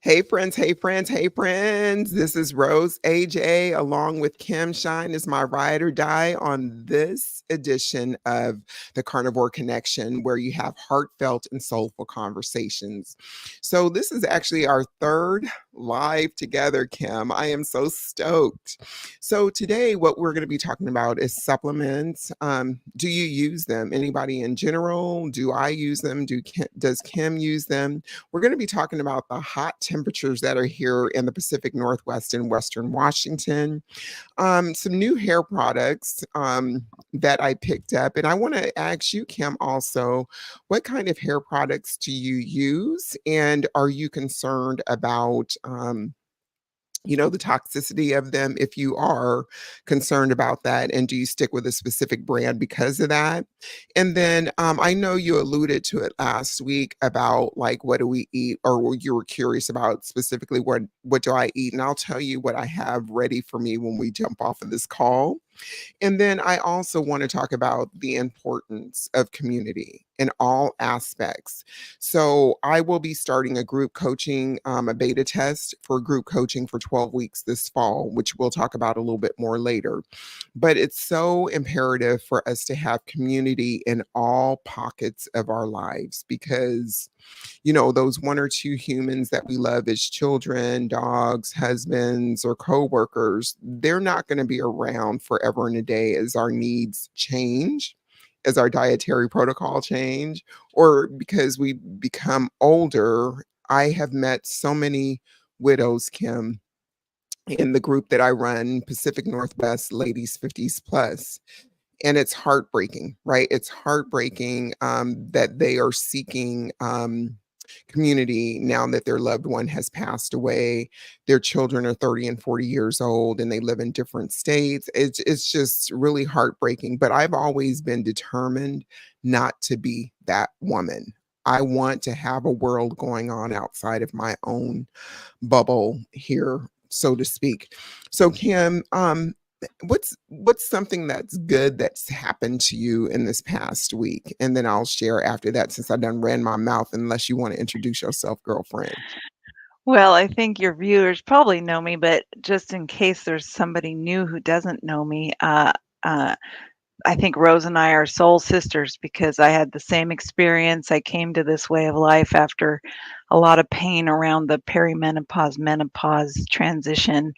Hey friends, hey friends, hey friends. This is Rose AJ along with Kim Shine is my ride or die on this edition of the Carnivore Connection where you have heartfelt and soulful conversations. So this is actually our third live together, Kim. I am so stoked. So today what we're going to be talking about is supplements. Do you use them? Anybody in general? Do I use them? Does Kim use them? We're going to be talking about the hot temperatures that are here in the Pacific Northwest and Western Washington. Some new hair products that I picked up. And I want to ask you, Kim, also, what kind of hair products do you use? And are you concerned about, the toxicity of them if you are concerned about that, and do you stick with a specific brand because of that? And then I know you alluded to it last week about like what do we eat, or you were curious about specifically what do I eat, and I'll tell you what I have ready for me when we jump off of this call. And then I also want to talk about the importance of community in all aspects. So I will be starting a group coaching, a beta test for group coaching for 12 weeks this fall, which we'll talk about a little bit more later. But it's so imperative for us to have community in all pockets of our lives because those one or two humans that we love as children, dogs, husbands, or coworkers, they're not going to be around forever and a day as our needs change, as our dietary protocol change, or because we become older. I have met so many widows, Kim, in the group that I run, Pacific Northwest Ladies 50s Plus, and it's heartbreaking, right? It's heartbreaking that they are seeking community now that their loved one has passed away. Their children are 30 and 40 years old and they live in different states. It's just really heartbreaking. But I've always been determined not to be that woman. I want to have a world going on outside of my own bubble here, so to speak. So Kim, what's something that's good that's happened to you in this past week? And then I'll share after that since I done ran my mouth, unless you want to introduce yourself, girlfriend. Well, I think your viewers probably know me, but just in case there's somebody new who doesn't know me, uh, I think Rose and I are soul sisters because I had the same experience. I came to this way of life after a lot of pain around the perimenopause, menopause transition,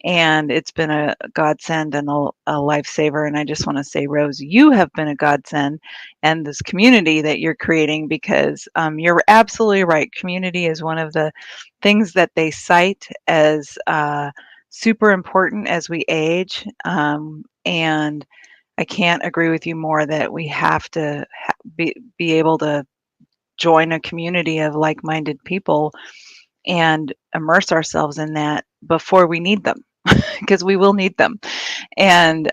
and it's been a godsend and a lifesaver. And I just want to say, Rose, you have been a godsend, and this community that you're creating, because you're absolutely right. Community is one of the things that they cite as super important as we age. And I can't agree with you more that we have to be able to join a community of like-minded people and immerse ourselves in that before we need them, because we will need them. And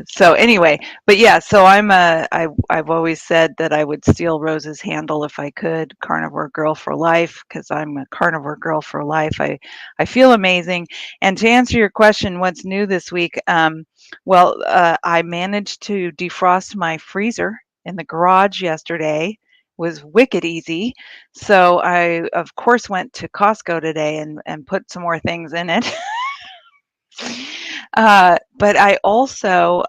so anyway, but yeah, so I've always said that I would steal Rose's handle if I could, Carnivore Girl for Life, because I'm a Carnivore Girl for Life. I feel amazing. And to answer your question, what's new this week? I managed to defrost my freezer in the garage yesterday. Was wicked easy. So I, of course, went to Costco today and put some more things in it. But I also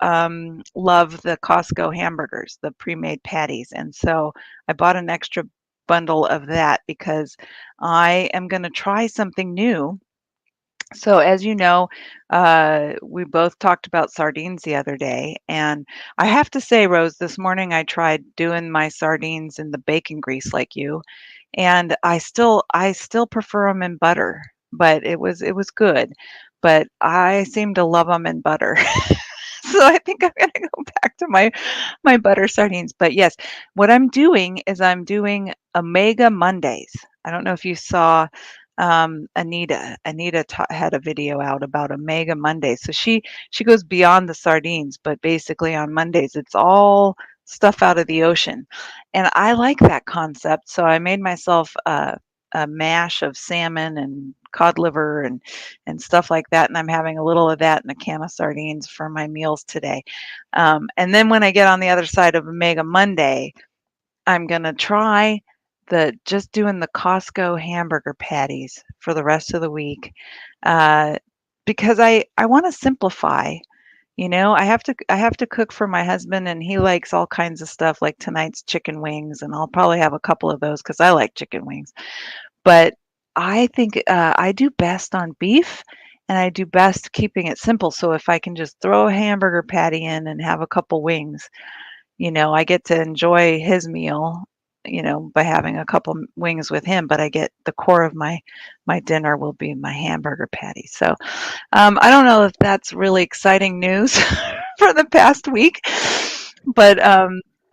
love the Costco hamburgers, the pre-made patties. And so I bought an extra bundle of that because I am going to try something new. So, as you know, we both talked about sardines the other day. And I have to say, Rose, this morning I tried doing my sardines in the bacon grease like you. And I still prefer them in butter, but it was good. But I seem to love them in butter. So I think I'm gonna go back to my butter sardines. But yes, what I'm doing is I'm doing Omega Mondays. I don't know if you saw Anita. Had a video out about Omega Mondays. So she goes beyond the sardines, but basically on Mondays it's all stuff out of the ocean, and I like that concept. So I made myself a mash of salmon and cod liver and stuff like that, and I'm having a little of that and a can of sardines for my meals today. And then when I get on the other side of Omega Monday, I'm gonna try just doing the Costco hamburger patties for the rest of the week, uh, because I wanna simplify, you know? I have to cook for my husband, and he likes all kinds of stuff, like tonight's chicken wings, and I'll probably have a couple of those because I like chicken wings. But I think, I do best on beef, and I do best keeping it simple, so if I can just throw a hamburger patty in and have a couple wings, I get to enjoy his meal, by having a couple wings with him, but I get the core of my dinner will be my hamburger patty. So, I don't know if that's really exciting news for the past week, but,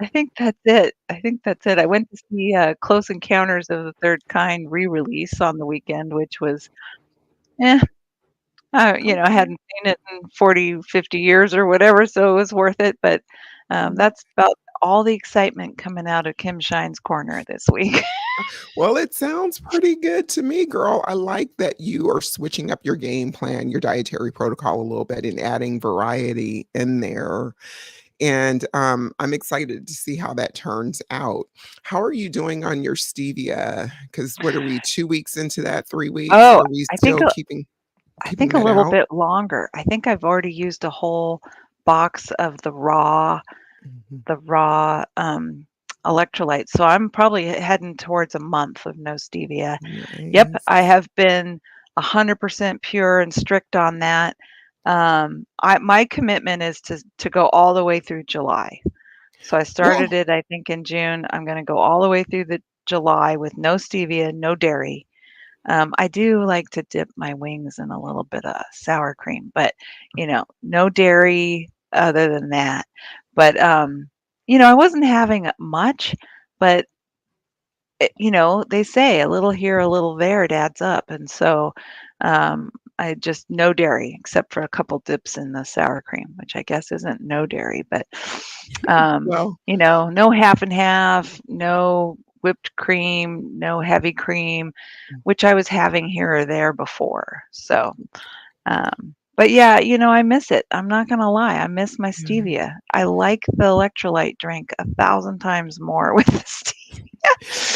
I think that's it. I think that's it. I went to see, Close Encounters of the Third Kind re-release on the weekend, which was, eh, I Okay. hadn't seen it in 40, 50 years or whatever, so it was worth it, but, that's about all the excitement coming out of Kim Shine's corner this week. Well, it sounds pretty good to me, girl. I like that you are switching up your game plan, your dietary protocol a little bit and adding variety in there. And I'm excited to see how that turns out. How are you doing on your stevia? Because what are we, 2 weeks into that, 3 weeks? Oh, Are we I think still I keeping think a that little out? bit longer. I think I've already used a whole box of Mhm. the raw, electrolytes, so I'm probably heading towards a month of no stevia. Yep, I Nice. have been 100% pure and strict on that. My commitment is to go all the way through July. So I Well, started it, I think, in June. I'm gonna go all the way through the July with no stevia, no dairy. I do like to dip my wings in a little bit of sour cream, but, no dairy other than that. But, I wasn't having much, but, they say a little here, a little there, it adds up. And so, I just no dairy except for a couple dips in the sour cream, which I guess isn't no dairy, but, well, no half and half, no whipped cream, no heavy cream, which I was having here or there before. So, but yeah, I miss it. I'm not gonna lie. I miss my yeah. stevia. I like the electrolyte drink 1,000 times more with the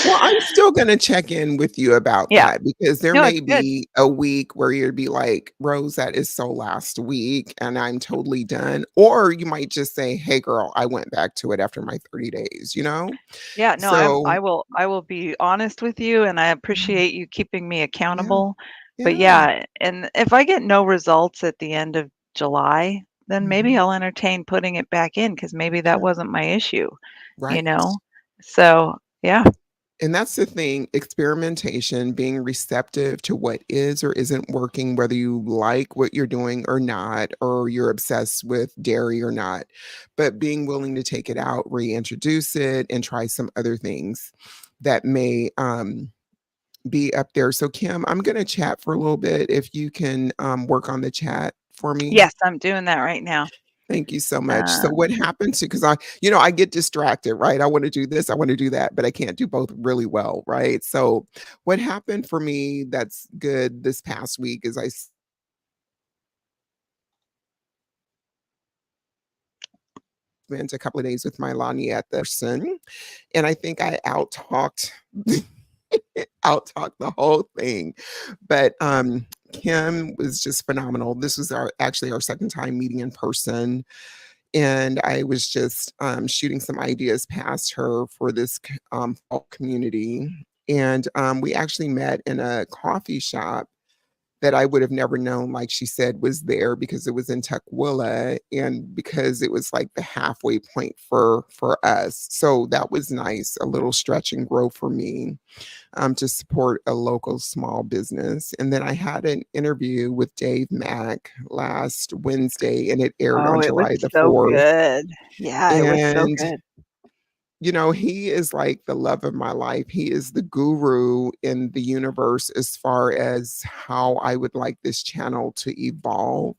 Well, I'm stevia. still gonna check in with you about Yeah. that because there No, it's may good. be a week where you'd be like, "Rose, that is so last week, and I'm totally done." Or you might just say, "Hey, girl, I went back to it after my 30 days," you know? Yeah, no, So I will be honest with you, and I yeah, appreciate you keeping me yeah, accountable. But yeah. yeah, and if I get no results at the end of July, then maybe Mhm. I'll entertain putting it back in because maybe that Sure. wasn't my issue, you Right. know? So, yeah. And that's the thing, experimentation, being receptive to what is or isn't working, whether you like what you're doing or not, or you're obsessed with dairy or not, but being willing to take it out, reintroduce it, and try some other things that may be up there. So, Kim, I'm going to chat for a little bit. If you can work on the chat for me. Yes, I'm doing that right now. Thank you so much. So what Um, happened to because I get distracted, right? I want to do this, I want to do that, but I can't do both really well, right? So what happened for me that's good this past week is I spent a couple of days with my Lonnie at the person, and I think I out-talked the whole thing. But Kim was just phenomenal. This was our second time meeting in person. And I was just shooting some ideas past her for this fall community. And we actually met in a coffee shop that I would have never known, like she said, was there because it was in Tukwila and because it was like the halfway point for us. So that was nice, a little stretch and grow for me to support a local small business. And then I had an interview with Dave Mack last Wednesday, and it aired oh, on it was July the so 4th. good. Yeah, it was so And, good. he is like the love of my life. He is the guru in the universe as far as how I would like this channel to evolve,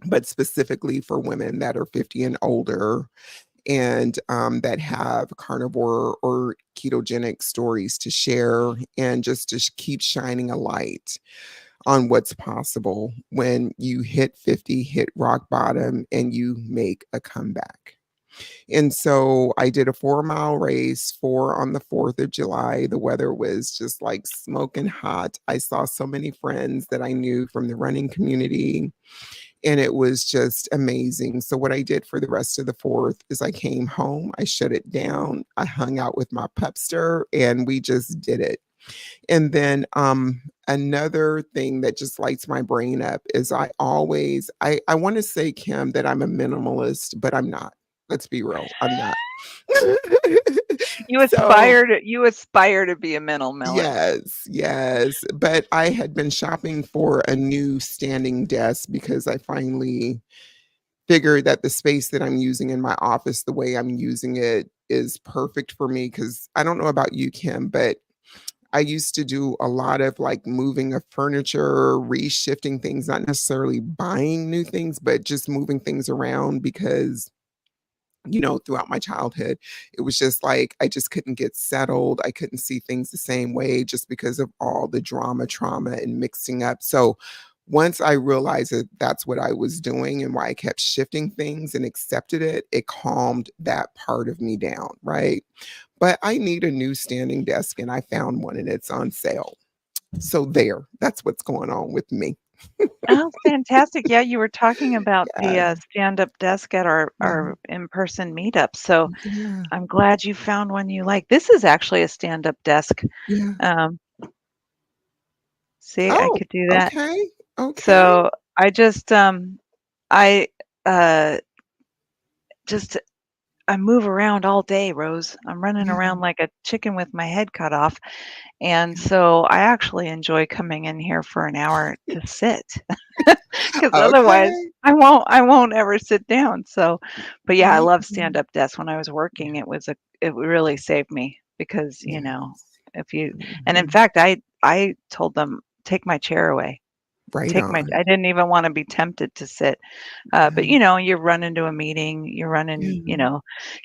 but specifically for women that are 50 and older and that have carnivore or ketogenic stories to share and just to keep shining a light on what's possible when you hit 50, hit rock bottom, and you make a comeback. And so I did a 4-mile race, 4 on the 4th of July. The weather was just like smoking hot. I saw so many friends that I knew from the running community, and it was just amazing. So what I did for the rest of the 4th is I came home, I shut it down, I hung out with my pupster, and we just did it. And then another thing that just lights my brain up is I want to say, Kim, that I'm a minimalist, but I'm not. Let's be real, I'm not. So You aspire to be a minimalist. yes, yes. But I had been shopping for a new standing desk because I finally figured that the space that I'm using in my office, the way I'm using it, is perfect for me. Because I don't know about you, Kim, but I used to do a lot of like moving of furniture, reshifting things, not necessarily buying new things, but just moving things around because throughout my childhood, it was just like I just couldn't get settled. I couldn't see things the same way just because of all the drama, trauma, and mixing up. So once I realized that that's what I was doing and why I kept shifting things and accepted it, it calmed that part of me down, right? But I need a new standing desk and I found one and it's on sale. So there, that's what's going on with me. Oh, fantastic. Yeah, you were talking about the, Yeah, stand-up desk at yeah, our in-person meetup, so yeah, I'm glad you found one you like. This is actually a stand-up desk. yeah. Um, see, I Oh, could do that. okay, okay. So, I just, I, uh, just I move around all day, Rose. I'm running Yeah, around like a chicken with my head cut off, and so I actually enjoy coming in here for an hour to sit. Because otherwise okay. I won't ever sit down. So, but yeah, I Right love on. stand-up desks. When I was working, it really saved me because, Yes. if you and in Mhm. fact, I told them, "Take my chair away. Right Take my" on. I didn't even wanna be tempted to sit. But, Yeah, you run into a meeting, you're running, yeah,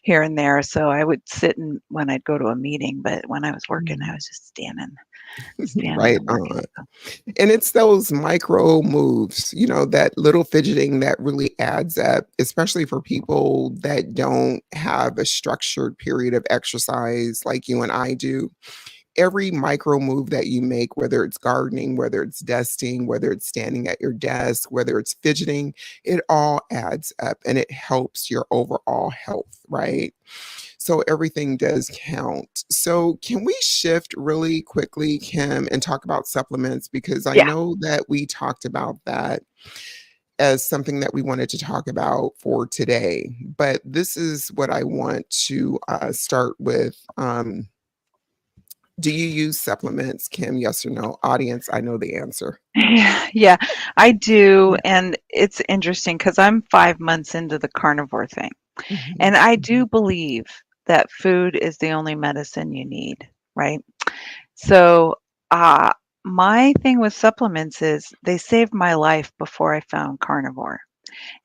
here and there, so I would sit in when I'd go to a meeting, but when I was working, I yeah. was just standing Right and working, on. so And it's those micro moves, that little fidgeting that really adds up, especially for people that don't have a structured period of exercise like you and I do. Every micro move that you make, whether it's gardening, whether it's dusting, whether it's standing at your desk, whether it's fidgeting, it all adds up and it helps your overall health, right? So everything does count. So can we shift really quickly, Kim, and talk about supplements? Because I yeah. know that we talked about that as something that we wanted to talk about for today. But this is what I want to start with. Do you use supplements, Kim? Yes or no? Audience, I know the answer. Yeah, yeah, I do, Yeah. and it's interesting because 'cause I'm 5 months into the carnivore thing, Mhm, and I mhm. do believe that food is the only medicine you need, right? So, uh, my thing with supplements is they saved my life before I found carnivore,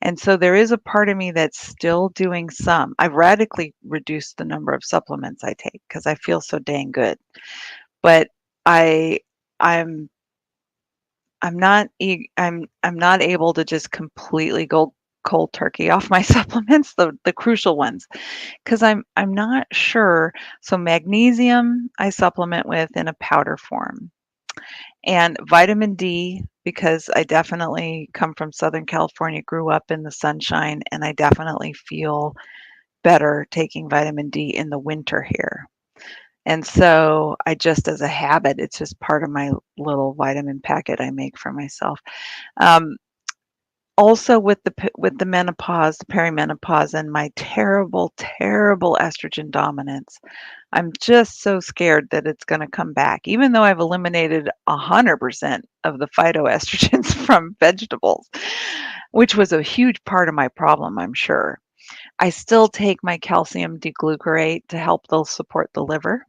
and so there is a part of me that's still doing some. I've radically reduced the number of supplements I take because I feel so dang good, but I I'm I'm not able to just completely go cold turkey off my supplements, the crucial ones, because I'm not sure. So magnesium I supplement with in a powder form, and vitamin D because I definitely come from Southern California, grew up in the sunshine, and I definitely feel better taking vitamin D in the winter here. And so I just as a habit, it's just part of my little vitamin packet I make for myself. Um, Also with with the menopause, the perimenopause, and my terrible, terrible estrogen dominance, I'm just so scared that it's gonna come back. Even though I've eliminated 100% of the phytoestrogens from vegetables, which was a huge part of my problem, I'm sure. I still take my calcium D-glucarate to help they'll support the liver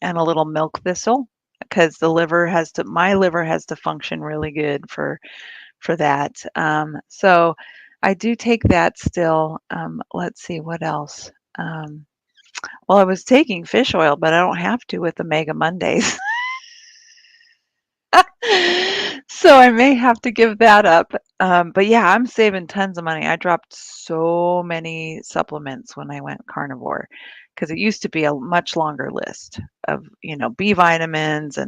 and a little milk thistle because my liver has to function really good for that. So I do take that still. Let's see what else. Well, I was taking fish oil, but I don't have to with Omega Mondays. So I may have to give that up. But yeah, I'm saving tons of money. I dropped so many supplements when I went carnivore because it used to be a much longer list of, B vitamins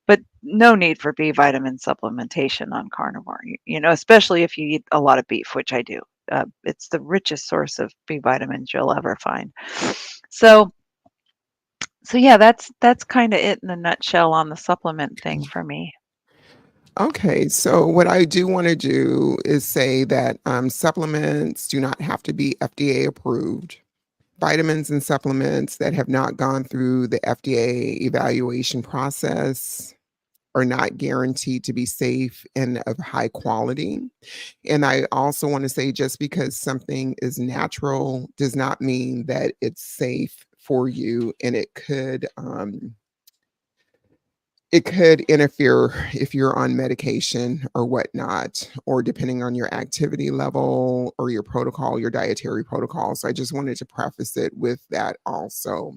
but no need for B vitamin supplementation on carnivore, especially if you eat a lot of beef, which I do. It's the richest source of B vitamins you'll ever find. So, so yeah, that's kind of it in a nutshell on the supplement thing for me. Okay, so what I do want to do is say that supplements do not have to be FDA approved. Vitamins and supplements that have not gone through the FDA evaluation process are not guaranteed to be safe and of high quality. And I also want to say just because something is natural does not mean that it's safe for you, and it could interfere if you're on medication or whatnot, or depending on your activity level or your protocol, your dietary protocol. So I just wanted to preface it with that also.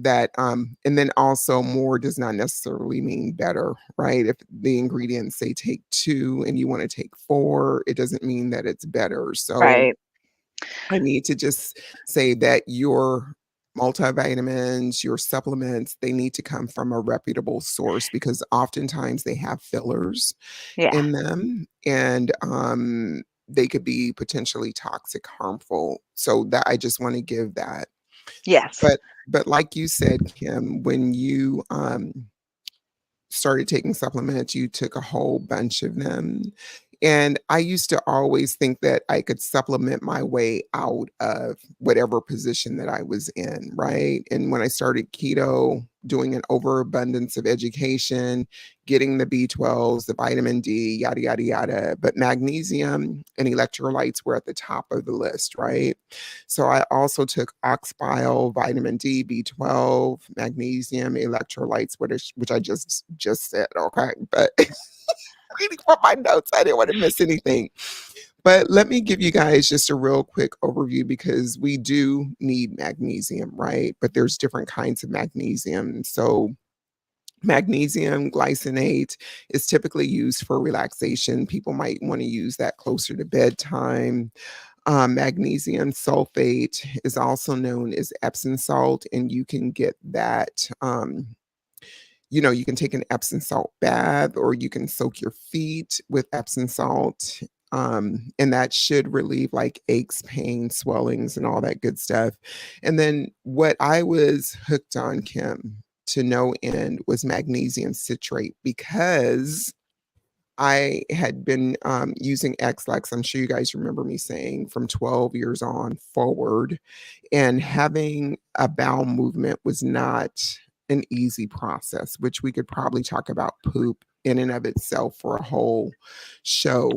And then also more does not necessarily mean better, right? If the ingredients say take 2 and you want to take 4, it doesn't mean that it's better. So Right. I need to just say that your multivitamins, your supplements, they need to come from a reputable source because oftentimes they have fillers Yeah. in them, and they could be potentially toxic, harmful. So that I just want to give that. Yes. But like you said, Kim, when you started taking supplements, you took a whole bunch of them. And I used to always think that I could supplement my way out of whatever position that I was in, right? And when I started keto, doing an overabundance of education, getting the B12s, the vitamin D, yada, yada, yada. But magnesium and electrolytes were at the top of the list, right? So I also took ox bile, vitamin D, B12, magnesium, electrolytes, which I just said, okay. But reading from my notes, I didn't want to miss anything. But let me give you guys just a real quick overview because we do need magnesium, right? But there's different kinds of magnesium. So magnesium glycinate is typically used for relaxation. People might want to use that closer to bedtime. Magnesium sulfate is also known as Epsom salt, and you can get that. You can take an Epsom salt bath, or you can soak your feet with Epsom salt. And that should relieve like aches, pain, swellings, and all that good stuff. And then what I was hooked on, Kim, to no end was magnesium citrate because I had been using X-Lax. I'm sure you guys remember me saying from 12 years on forward, and having a bowel movement was not an easy process, which we could probably talk about poop in and of itself for a whole show.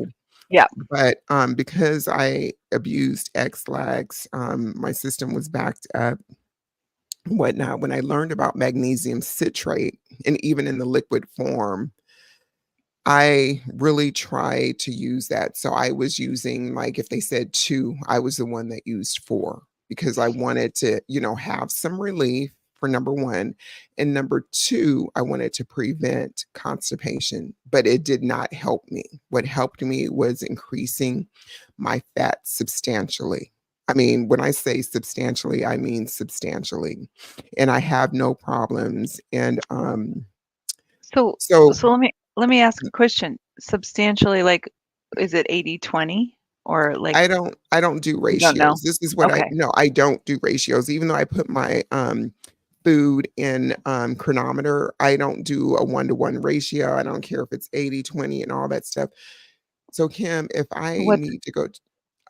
Yeah. But because I abused X-Lax, my system was backed up, whatnot. When I learned about magnesium citrate, and even in the liquid form, I really try to use that. So I was using, like, if they said 2, I was the one that used 4 because I wanted to, have some relief for number 1. And number 2, I wanted to prevent constipation, but it did not help me. What helped me was increasing my fat substantially. I mean, when I say substantially, I mean substantially. And I have no problems. And So so so let me ask a question. Substantially, like, is it 80/20 or like I don't do you don't know? ratios. This is what I Okay. no, I don't do ratios. Even though I put my food in chronometer, I don't do a 1-to-1 ratio. I don't care if it's 80-20 and all that stuff. So Kim, if I What's need to go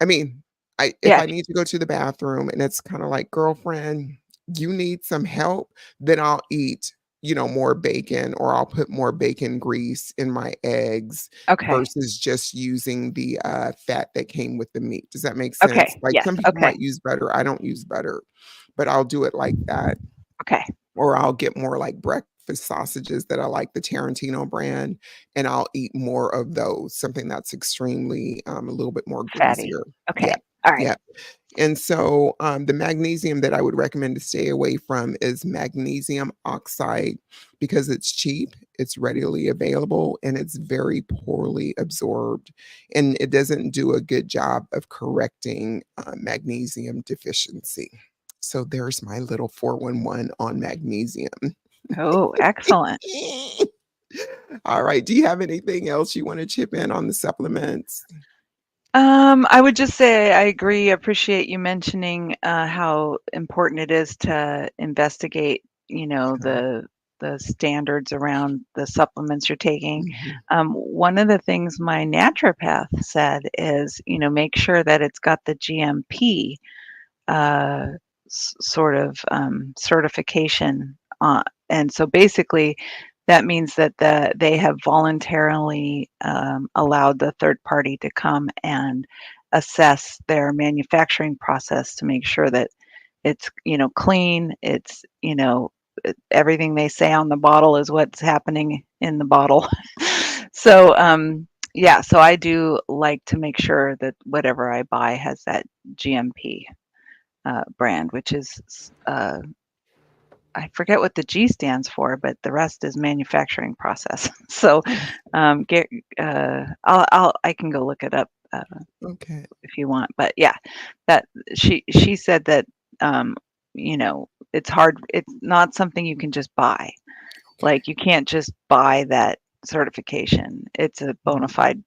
I mean, if yeah, I need to go to the bathroom and it's kind of like, girlfriend, you need some help, then I'll eat, more bacon, or I'll put more bacon grease in my eggs okay. versus just using the fat that came with the meat. Does that make Okay. sense? Like Yes. some people Okay. might use butter. I don't use butter, but I'll do it like that. Okay. Or I'll get more like breakfast sausages that I like, the Tarantino brand, and I'll eat more of those, something that's extremely a little bit more Fatty. greasier. Okay. Yeah. All right. Yeah. And so, the magnesium that I would recommend to stay away from is magnesium oxide because it's cheap, it's readily available, and it's very poorly absorbed. And it doesn't do a good job of correcting magnesium deficiency. So, there's my little 411 on magnesium. Oh, excellent. All right. Do you have anything else you want to chip in on the supplements? I would just say I agree. I appreciate you mentioning how important it is to investigate, Yeah. the standards around the supplements you're taking. Mhm. One of the things my naturopath said is, make sure that it's got the GMP uh, sort of certification. And so basically, that means that they have voluntarily allowed the third party to come and assess their manufacturing process to make sure that it's clean. It's everything they say on the bottle is what's happening in the bottle. So yeah, so I do like to make sure that whatever I buy has that GMP brand, which is I forget what the G stands for, but the rest is manufacturing process. So, Oh, get I can go look it up okay. if you want. But yeah, that she said that um, it's hard. It's not something you can just buy. Okay. Like you can't just buy that certification. It's a bona Mhm. fide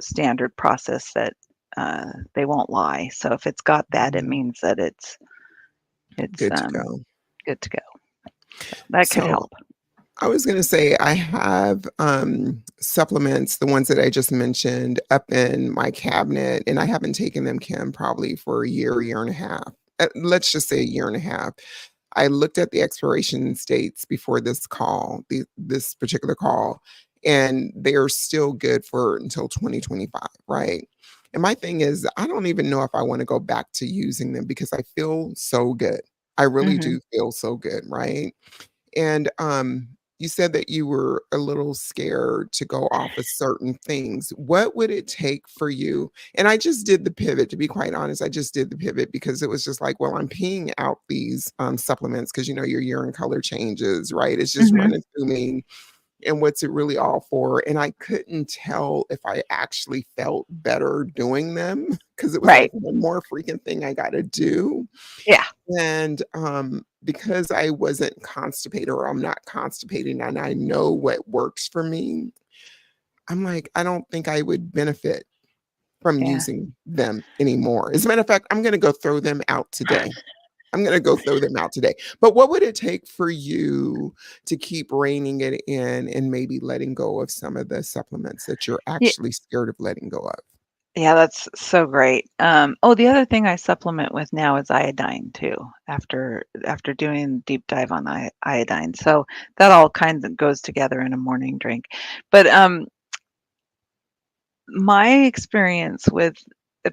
standard process that they won't lie. So if it's got that, it Mhm. means that it's Good to go. good to go. So that could So help. I was going to say I have supplements, the ones that I just mentioned, up in my cabinet, and I haven't taken them, Kim, probably for a year, year and a half. Let's just say a year and a half. I looked at the expiration dates before this call, this particular call, and they are still good for until 2025, right? And my thing is, I don't even know if I want to go back to using them because I feel so good. I really Mhm. do feel so good, right? And you said that you were a little scared to go off of certain things. What would it take for you? And I just did the pivot, to be quite honest. I just did the pivot because it was just like, well, I'm peeing out these supplements because your urine color changes, right? It's just Mhm. running through me. And what's it really all for? And I couldn't tell if I actually felt better doing them because it was like Right. one more freaking thing I got to do. Yeah. And, because I wasn't constipated or I'm not constipated and I know what works for me, I'm like, I don't think I would benefit from Yeah. using them anymore. As a matter of fact, I'm gonna go throw them out today. I'm gonna go throw them out today. But what would it take for you to keep reining it in and maybe letting go of some of the supplements that you're Ye actually scared of letting go of? yeah, that's so great. Oh, the other thing I supplement with now is iodine too, after doing deep dive on iodine. So that all kind of goes together in a morning drink. But, my experience with,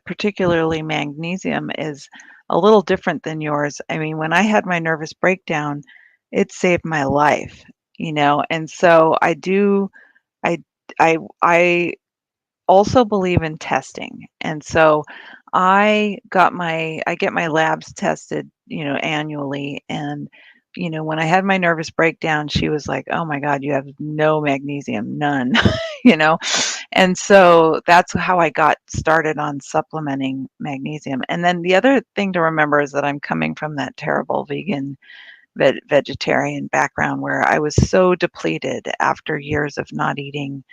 particularly magnesium is a little different than yours. I mean, when I had my nervous breakdown, it saved my life, and so I I also believe in testing. And so I get my labs tested, annually. And, when I had my nervous breakdown, she was like, "Oh my God, you have no magnesium, none," you know? And so that's how I got started on supplementing magnesium. And then the other thing to remember is that I'm coming from that terrible vegetarian background where I was so depleted after years of not eating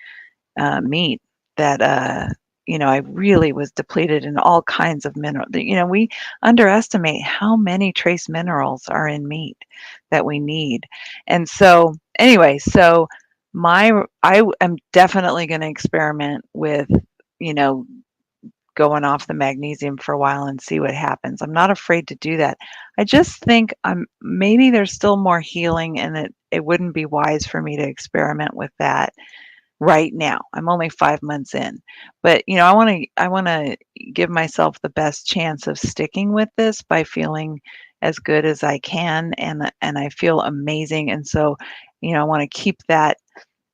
meat that I really was depleted in all kinds of mineral. We underestimate how many trace minerals are in meat that we need. And so anyway, so I am definitely going to experiment with you know going off the magnesium for a while and see what happens. I'm not afraid to do that. I just think maybe there's still more healing, and it wouldn't be wise for me to experiment with that right now. I'm only 5 months in. But, I wanna give myself the best chance of sticking with this by feeling as good as I can, and I feel amazing, and so, I wanna keep that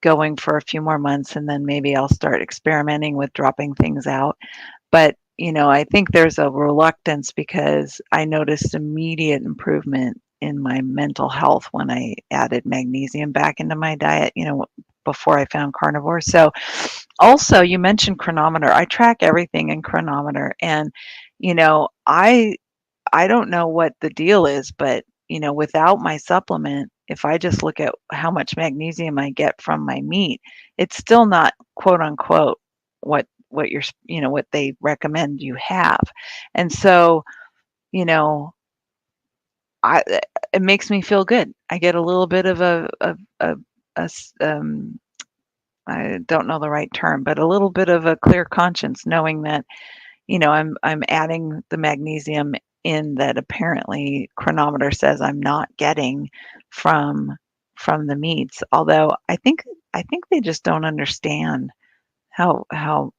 going for a few more months, and then maybe I'll start experimenting with dropping things out. But I think there's a reluctance because I noticed immediate improvement in my mental health when I added magnesium back into my diet, before I found carnivore. So, also, you mentioned chronometer. I track everything in chronometer, and I don't know what the deal is, but without my supplement, if I just look at how much magnesium I get from my meat, it's still not quote unquote what they recommend you have. And so, you know, I it makes me feel good. I get a little bit of a I don't know the right term, but a little bit of a clear conscience knowing that I'm adding the magnesium in that apparently chronometer says I'm not getting from from the meats. Although I think they just don't understand how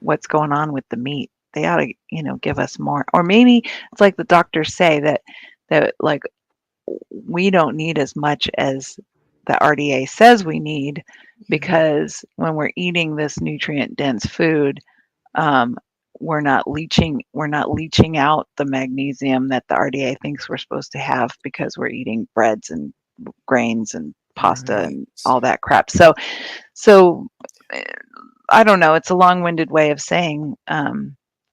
what's going on with the meat. They ought to, give us more. Or maybe it's like the doctors say that like we don't need as much as the RDA says we need Yeah. because when we're eating this nutrient dense food, um, we're not leaching out the magnesium that the RDA thinks we're supposed to have because we're eating breads and grains and pasta Right. and all that crap. So eh, I don't know. It's a long-winded way of saying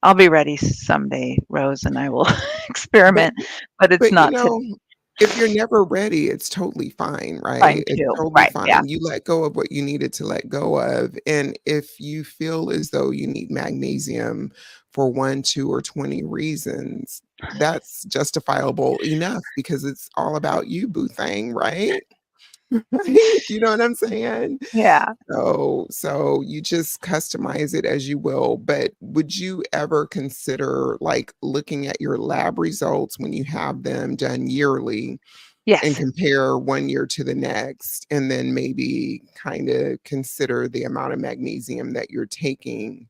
I'll be ready someday, Rose, and I will But experiment, but it's But, you not today. know, if you're never ready, it's totally fine, right? Fine It's too. totally Right? Yeah. fine. You let go of what you needed to let go of, and if you feel as though you need magnesium for 1, 2, or 20 reasons, that's justifiable enough because it's all about you, boo thing, right? Right? You know what I'm saying? Yeah. So you just customize it as you will, but would you ever consider, like, looking at your lab results when you have them done yearly and Yes. compare 1 year to the next, and then maybe kinda consider the amount of magnesium that you're taking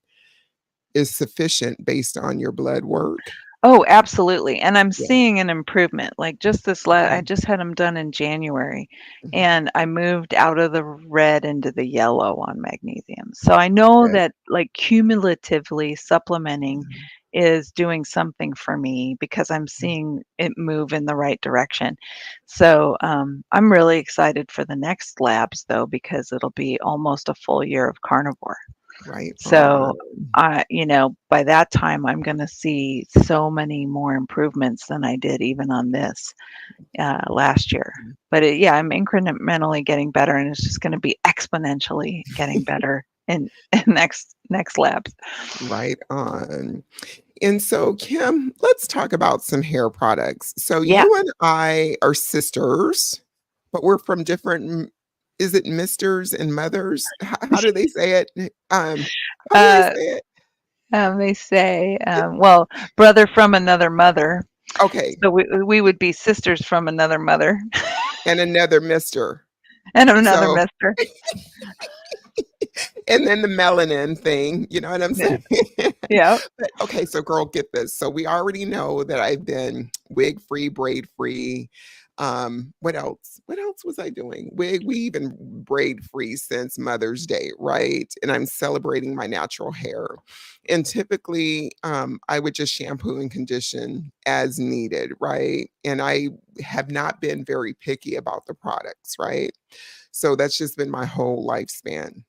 is sufficient based on your blood work? Oh, absolutely, and I'm Yeah, seeing an improvement, like, just this la I okay, just had them done in January, mhm, and I moved out of the red into the yellow on magnesium, so I know good, that, like, cumulatively supplementing yeah, is doing something for me because I'm mm, seeing it move in the right direction. So, I'm really excited for the next labs, though, because it'll be almost a full year of carnivore. right on. So, by that time, I'm gonna see so many more improvements than I did even on this, last year. But yeah, I'm incrementally getting better, and it's just gonna be exponentially getting better in in next labs. Right on. And so, Kim, let's talk about some hair products. So, Yeah. you and I are sisters, but we're from different, is it misters and mothers? How do they say it? How do they Uh, say it? they say, well, brother from another mother, Okay. so we would be sisters from another mother And another mister. and another So, mister. and then the melanin thing, you know what I'm Yeah. saying? Yeah. But okay, so girl, get this. So we already know that I've been wig free, braid free. What else? What else was I doing? Wig, weave, and braid free since Mother's Day, right? And I'm celebrating my natural hair. And typically, I would just shampoo and condition as needed, right? And I have not been very picky about the products, right? So that's just been my whole lifespan.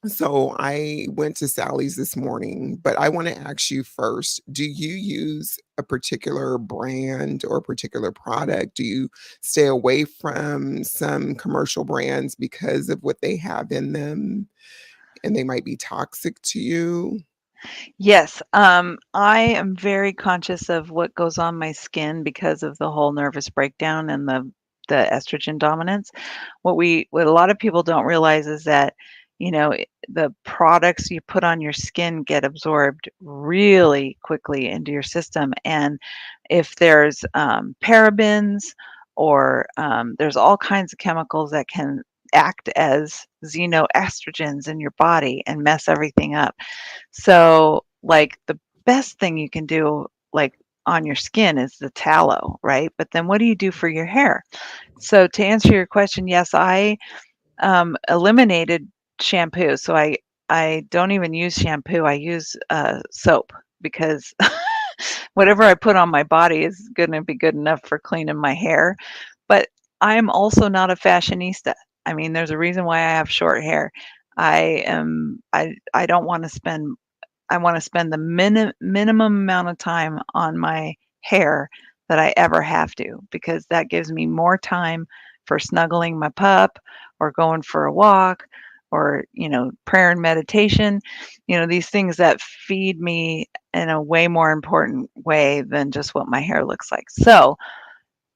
So I went to Sally's this morning, but I want to ask you first, do you use a particular brand or a particular product? Do you stay away from some commercial brands because of what they have in them and they might be toxic to you? Yes, I am very conscious of what goes on my skin because of the whole nervous breakdown and the estrogen dominance. What a lot of people don't realize is that, the products you put on your skin get absorbed really quickly into your system, and if there's parabens or there's all kinds of chemicals that can act as xenoestrogens in your body and mess everything up. So, like, the best thing you can do, like, on your skin is the tallow, right? But then what do you do for your hair? So to answer your question, yes, I, eliminated shampoo. So I don't even use shampoo. I use, soap because whatever I put on my body is gonna be good enough for cleaning my hair. But I'm also not a fashionista. I mean, there's a reason why I have short hair. I don't wanna spend I wanna spend the minimum amount of time on my hair that I ever have to, because that gives me more time for snuggling my pup or going for a walk or, prayer and meditation, these things that feed me in a way more important way than just what my hair looks like. So,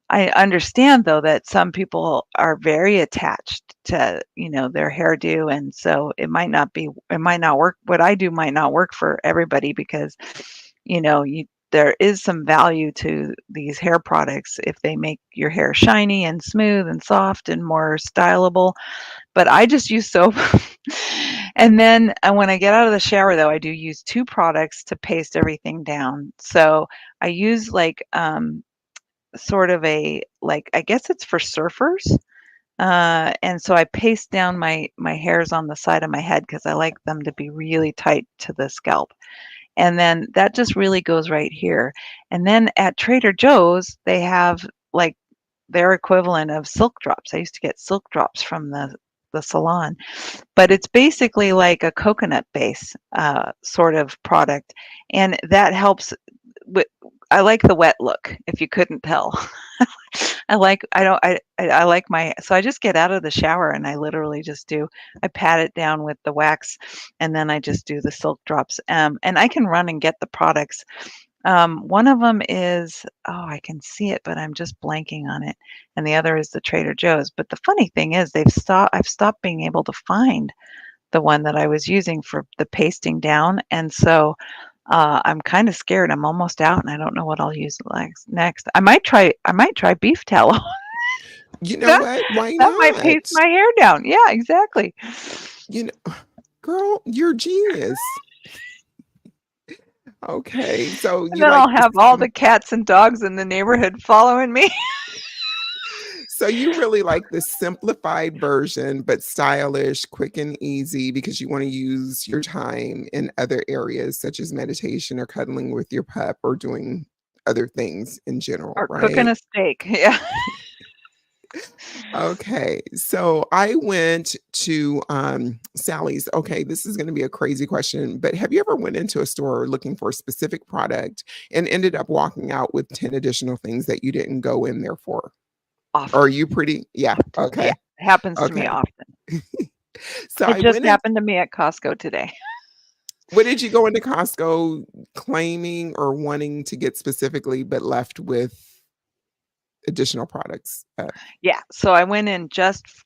I understand though that some people are very attached to, their hairdo, and so it might not work. What I do might not work for everybody because, there is some value to these hair products if they make your hair shiny and smooth and soft and more stylable. But I just use soap. And then when I get out of the shower though, I do use two products to paste everything down. So I use like sort of a like I guess it's for surfers. And so I paste down my hairs on the side of my head because I like them to be really tight to the scalp. And then that just really goes right here. And then at Trader Joe's, they have like their equivalent of silk drops. I used to get silk drops from the salon, but it's basically like a coconut base sort of product, and that helps. With, I like the wet look. If you couldn't tell, I don't I like my so I just get out of the shower and I literally just do I pat it down with the wax, and then I just do the silk drops. And I can run and get the products. One of them is, oh, I can see it, but I'm just blanking on it. And the other is the Trader Joe's. But the funny thing is I've stopped being able to find the one that I was using for the pasting down. And so I'm kind of scared. I'm almost out and I don't know what I'll use next. I might try beef tallow. You know that what? Why that might paste not? my hair down. Yeah, exactly. You know, girl, you're genius. Okay, so And you then like I'll this. have all the cats and dogs in the neighborhood following me. So you really like the simplified version, but stylish, quick and easy because you want to use your time in other areas such as meditation or cuddling with your pup or doing other things in general, Or cooking right? a steak. Yeah. Okay, so I went to Sally's. Okay, this is going to be a crazy question, but have you ever went into a store looking for a specific product and ended up walking out with 10 additional things that you didn't go in there for? Or are Often. you pretty? Yeah, Often. Yeah. okay. It happens to me Okay. often. So It I just went in. happened to me at Costco today. What did you go into Costco claiming or wanting to get specifically, but left with additional products? Yeah, so I went in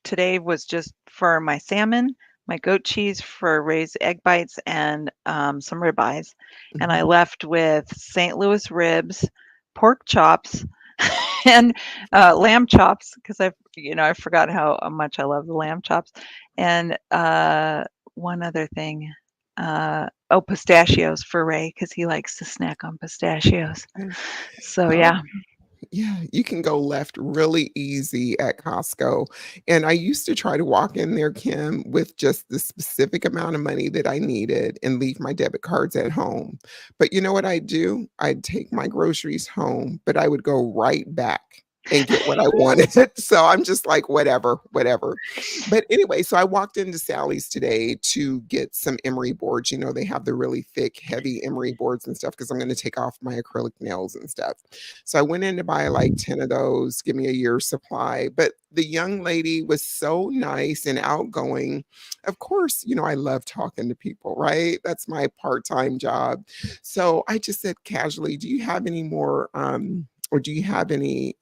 today was just for my salmon, my goat cheese for raised egg bites, and some ribeyes. And I Mhm. left with St. Louis ribs, pork chops, and lamb chops because I forgot how much I love the lamb chops, and one other thing. Pistachios for Ray because he likes to snack on pistachios. Okay. So Oh, yeah, yeah, you can go left really easy at Costco. And I used to try to walk in there, Kim, with just the specific amount of money that I needed and leave my debit cards at home. But you know what I'd do? I'd take my groceries home, but I would go right back and get what I wanted. So I'm just like, whatever, whatever. But anyway, so I walked into Sally's today to get some emery boards. You know, they have the really thick, heavy emery boards and stuff because I'm going to take off my acrylic nails and stuff. So I went in to buy like 10 of those, give me a year's supply. But the young lady was so nice and outgoing. Of course, I love talking to people, right? That's my part-time job. So I just said casually, do you have any more or do you have any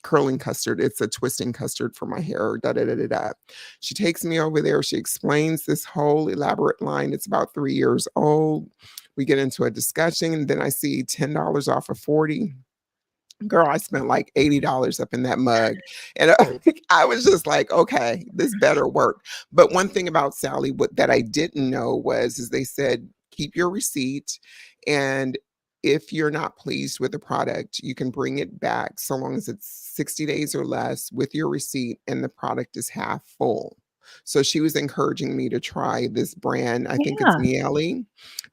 curling custard? It's a twisting custard for my hair. Da da da da da. She takes me over there. She explains this whole elaborate line. It's about 3 years old. We get into a discussion, and then I see $10 off of 40. Girl, I spent like $80 up in that mug. And I was just like, okay, this better work. But one thing about Sally, what that I didn't know is they said, keep your receipt. And if you're not pleased with the product, you can bring it back so long as it's 60 days or less with your receipt and the product is half full. So she was encouraging me to try this brand. I think it's Yeah,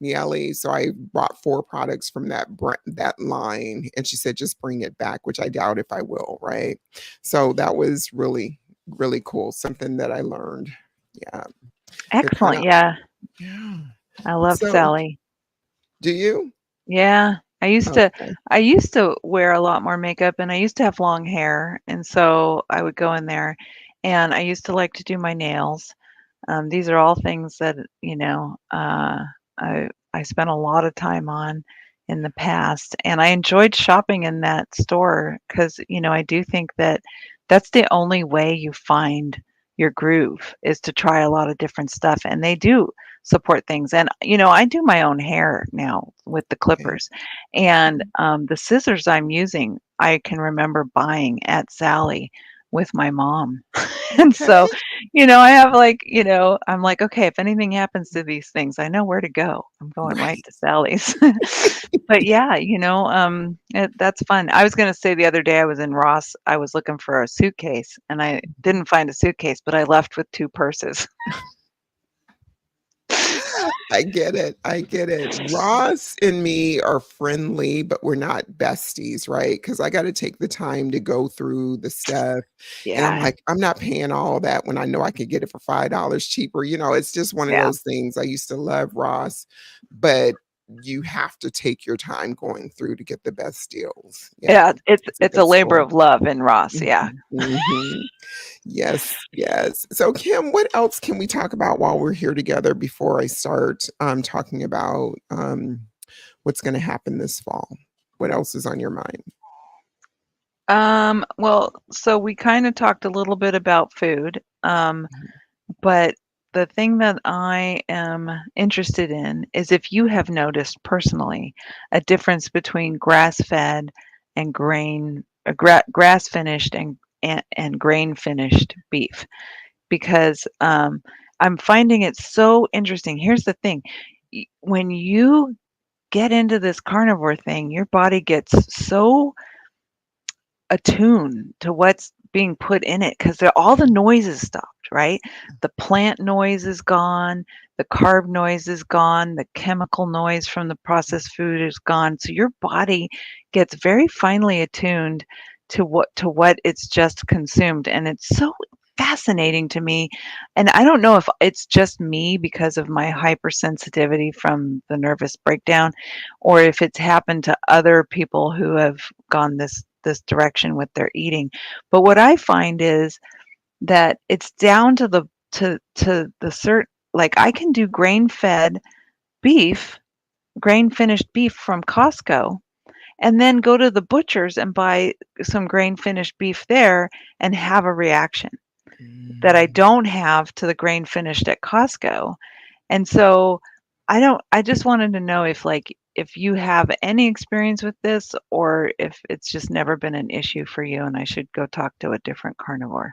Miele. So I bought 4 products from that line, and she said just bring it back, which I doubt if I will, right? So that was really really cool. Something that I learned. Yeah, they're kind excellent. of Yeah, yeah. I love So Sally. do you? Yeah, Okay. I used to wear a lot more makeup and I used to have long hair, and so I would go in there and I used to like to do my nails. These are all things that, I spent a lot of time on in the past, and I enjoyed shopping in that store because, I do think that that's the only way you find your groove is to try a lot of different stuff, and they do support things. And, I do my own hair now with the Okay. clippers, and, the scissors I'm using, I can remember buying at Sally with my mom. And Okay. so, I have like, I'm like, okay, if anything happens to these things, I know where to go. I'm going right Right. to Sally's. But yeah, that's fun. I was going to say the other day I was in Ross, I was looking for a suitcase and I didn't find a suitcase, but I left with 2 purses. I get it. I get it. Ross and me are friendly, but we're not besties, right? Because I got to take the time to go through the stuff. And I'm Yeah, like, I'm not paying all that when I know I could get it for $5 cheaper. It's just one of yeah. those things. I used to love Ross, but you have to take your time going through to get the best deals. Yeah. Yeah, It's a it's a good labor store. of love in Ross. Yeah. Mhm, mhm. Yes, yes. So, Kim, what else can we talk about while we're here together before I start talking about what's going to happen this fall? What else is on your mind? Well, so we kind of talked a little bit about food. Mhm. But the thing that I am interested in is if you have noticed personally a difference between grass-fed and grass-finished and grain-finished beef, because I'm finding it so interesting. Here's the thing: when you get into this carnivore thing, your body gets so attune to what's being put in it because all the noise is stopped, right? The plant noise is gone, the carb noise is gone, the chemical noise from the processed food is gone. So your body gets very finely attuned to what it's just consumed. And it's so fascinating to me. And I don't know if it's just me because of my hypersensitivity from the nervous breakdown or if it's happened to other people who have gone this direction with their eating. But what I find is that it's down to the certain, like I can do beef, grain finished beef from Costco and then go to the butcher's and buy some grain finished beef there and have a reaction that I Mm. don't have to the grain finished at Costco. And so I just wanted to know if you have any experience with this or if it's just never been an issue for you and I should go talk to a different carnivore.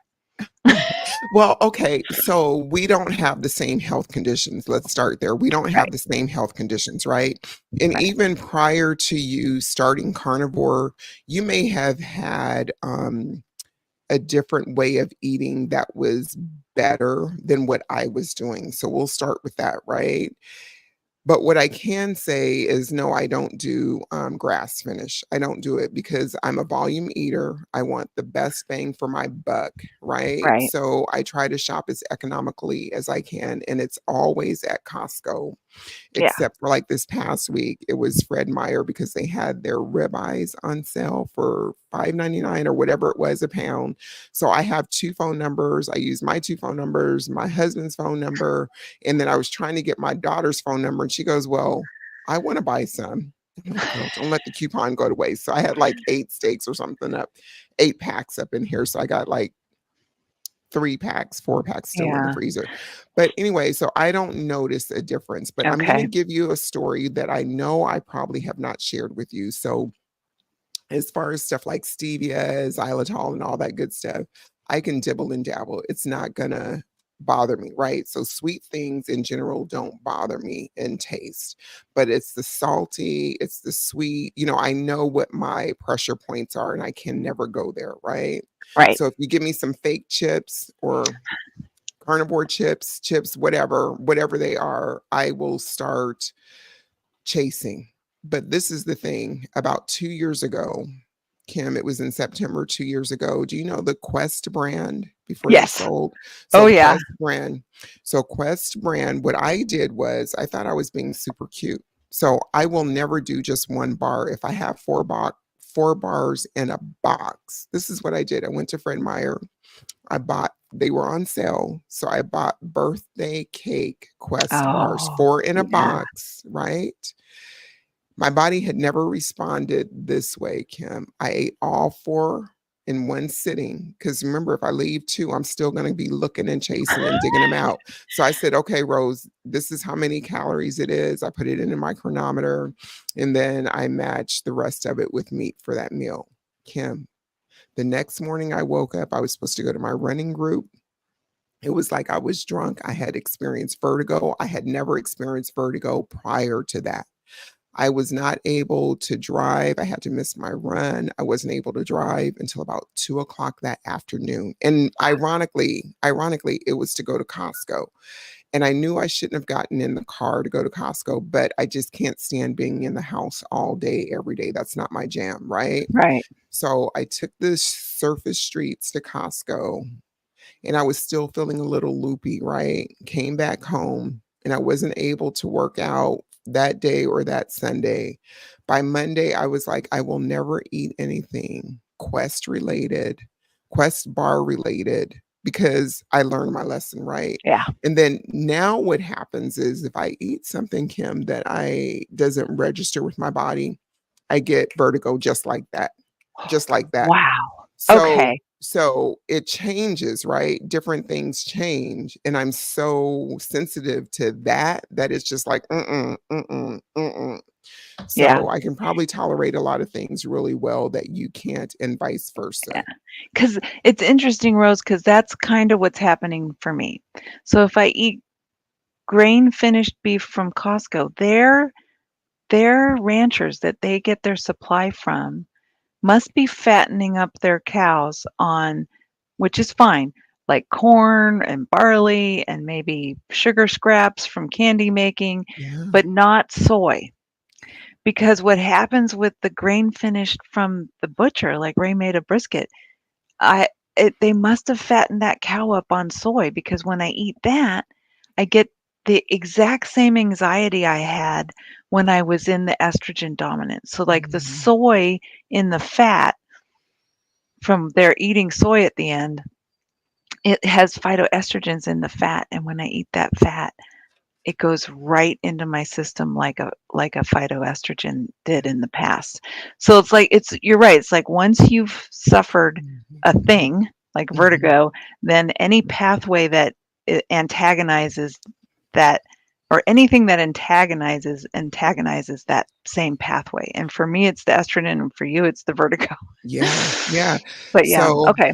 Well, okay, so we don't have the same health conditions. Let's start there. We don't have Right, the same health conditions, right? And right, even prior to you starting carnivore, you may have had a different way of eating that was better than what I was doing. So we'll start with that, right? But what I can say is no, I don't do grass finish. I don't do it because I'm a volume eater. I want the best bang for my buck, right? right. So I try to shop as economically as I can, and it's always at Costco Yeah, except for like this past week, it was Fred Meyer because they had their ribeyes on sale for 5.99 or whatever it was a pound. So I have 2 phone numbers. I use my 2 phone numbers, my husband's phone number, and then I was trying to get my daughter's phone number, and she goes, "Well, I want to buy some." I'm like, "Girl, don't let the coupon go to waste." So I had like 8 steaks or something up, 8 packs up in here. So I got like 3 packs, 4 packs still in the yeah. freezer. But anyway, so I don't notice a difference. But I'm going to Okay. give you a story that I know I probably have not shared with you. So, as far as stuff like stevia, xylitol, and all that good stuff, I can dibble and dabble. It's not going to bother me, right? So, sweet things in general don't bother me in taste, but it's the salty, it's the sweet. I know what my pressure points are, and I can never go there, right? Right. So, if you give me some fake chips or carnivore chips, whatever they are, I will start chasing. But this is the thing, about 2 years ago, Kim, it was in September 2 years ago. Do you know the Quest brand before they Yes. sold? Oh, So yeah. Quest brand. So Quest brand, what I did was I thought I was being super cute. So I will never do just one bar. If I have four bars in a box, this is what I did. I went to Fred Meyer. They were on sale. So I bought birthday cake Quest bars, Oh, four in a yeah. box, right? My body had never responded this way, Kim. I ate all four in one sitting because remember, if I leave two, I'm still going to be looking and chasing and digging them out. So I said, okay, Rose, this is how many calories it is. I put it in my chronometer and then I matched the rest of it with meat for that meal. Kim, the next morning I woke up, I was supposed to go to my running group. It was like I was drunk. I had experienced vertigo. I had never experienced vertigo prior to that. I was not able to drive. I had to miss my run. I wasn't able to drive until about 2 o'clock that afternoon. And ironically, it was to go to Costco. And I knew I shouldn't have gotten in the car to go to Costco, but I just can't stand being in the house all day, every day. That's not my jam, right? Right. So I took the surface streets to Costco and I was still feeling a little loopy, right? Came back home and I wasn't able to work out that day or that Sunday. By Monday, I was like, I will never eat anything Quest bar related, because I learned my lesson, right? Yeah. And then now what happens is if I eat something, Kim, that I doesn't register with my body, I get vertigo just like that. Just like that. Wow. So Okay. so it changes, right? Different things change, and I'm so sensitive to that that it's just like, mm-mm, mm-mm, mm-mm. Yeah. So I can probably tolerate a lot of things really well that you can't, and vice Yeah. versa. Because it's interesting, Rose, because that's kind of what's happening for me. So if I eat grain finished beef from Costco, their ranchers that they get their supply from must be fattening up their cows on, which is fine, like corn and barley and maybe sugar scraps from candy making, Yeah. but not soy. Because what happens with the grain finished from the butcher, like Ray made a brisket, I they must have fattened that cow up on soy because when I eat that, I get the exact same anxiety I had when I was in the estrogen dominant. So like the Mhm. soy in the fat from their eating soy at the end, it has phytoestrogens in the fat, and when I eat that fat, it goes right into my system like a phytoestrogen did in the past. So it's like you're right. It's like once you've suffered Mhm. a thing like Mhm. vertigo, then any pathway that antagonizes that or anything that antagonizes that same pathway. And for me, it's the estrogen, and for you, it's the vertigo. Yeah, yeah. But yeah, So okay,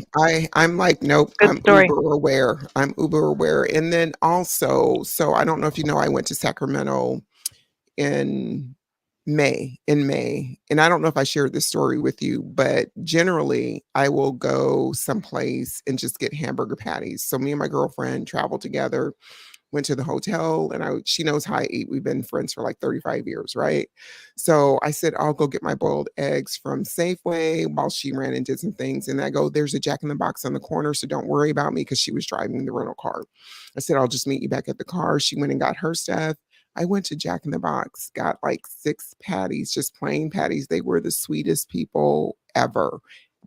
I'm like, nope, good I'm story. uber aware. I'm uber aware. And then also, so I don't know if you know, I went to Sacramento in May. And I don't know if I shared this story with you, but generally I will go someplace and just get hamburger patties. So me and my girlfriend travel together, went to the hotel, and she knows how I eat. We've been friends for like 35 years, right? So I said, I'll go get my boiled eggs from Safeway while she ran and did some things. And I go, there's a Jack in the Box on the corner, so don't worry about me, because she was driving the rental car. I said, I'll just meet you back at the car. She went and got her stuff. I went to Jack in the Box, got like 6 patties, just plain patties. They were the sweetest people ever.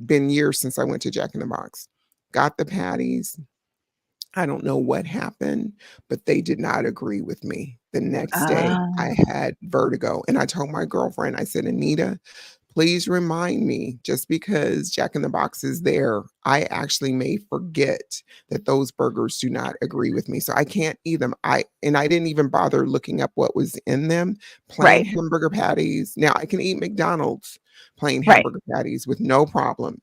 Been years since I went to Jack in the Box. Got the patties. I don't know what happened, but they did not agree with me. The next day, I Ah, had vertigo. And I told my girlfriend, I said, Anita, please remind me, just because Jack in the Box is there, I actually may forget that those burgers do not agree with me. So I can't eat them. I didn't even bother looking up what was in them. Plain right, hamburger patties. Now I can eat McDonald's plain right, hamburger patties with no problem.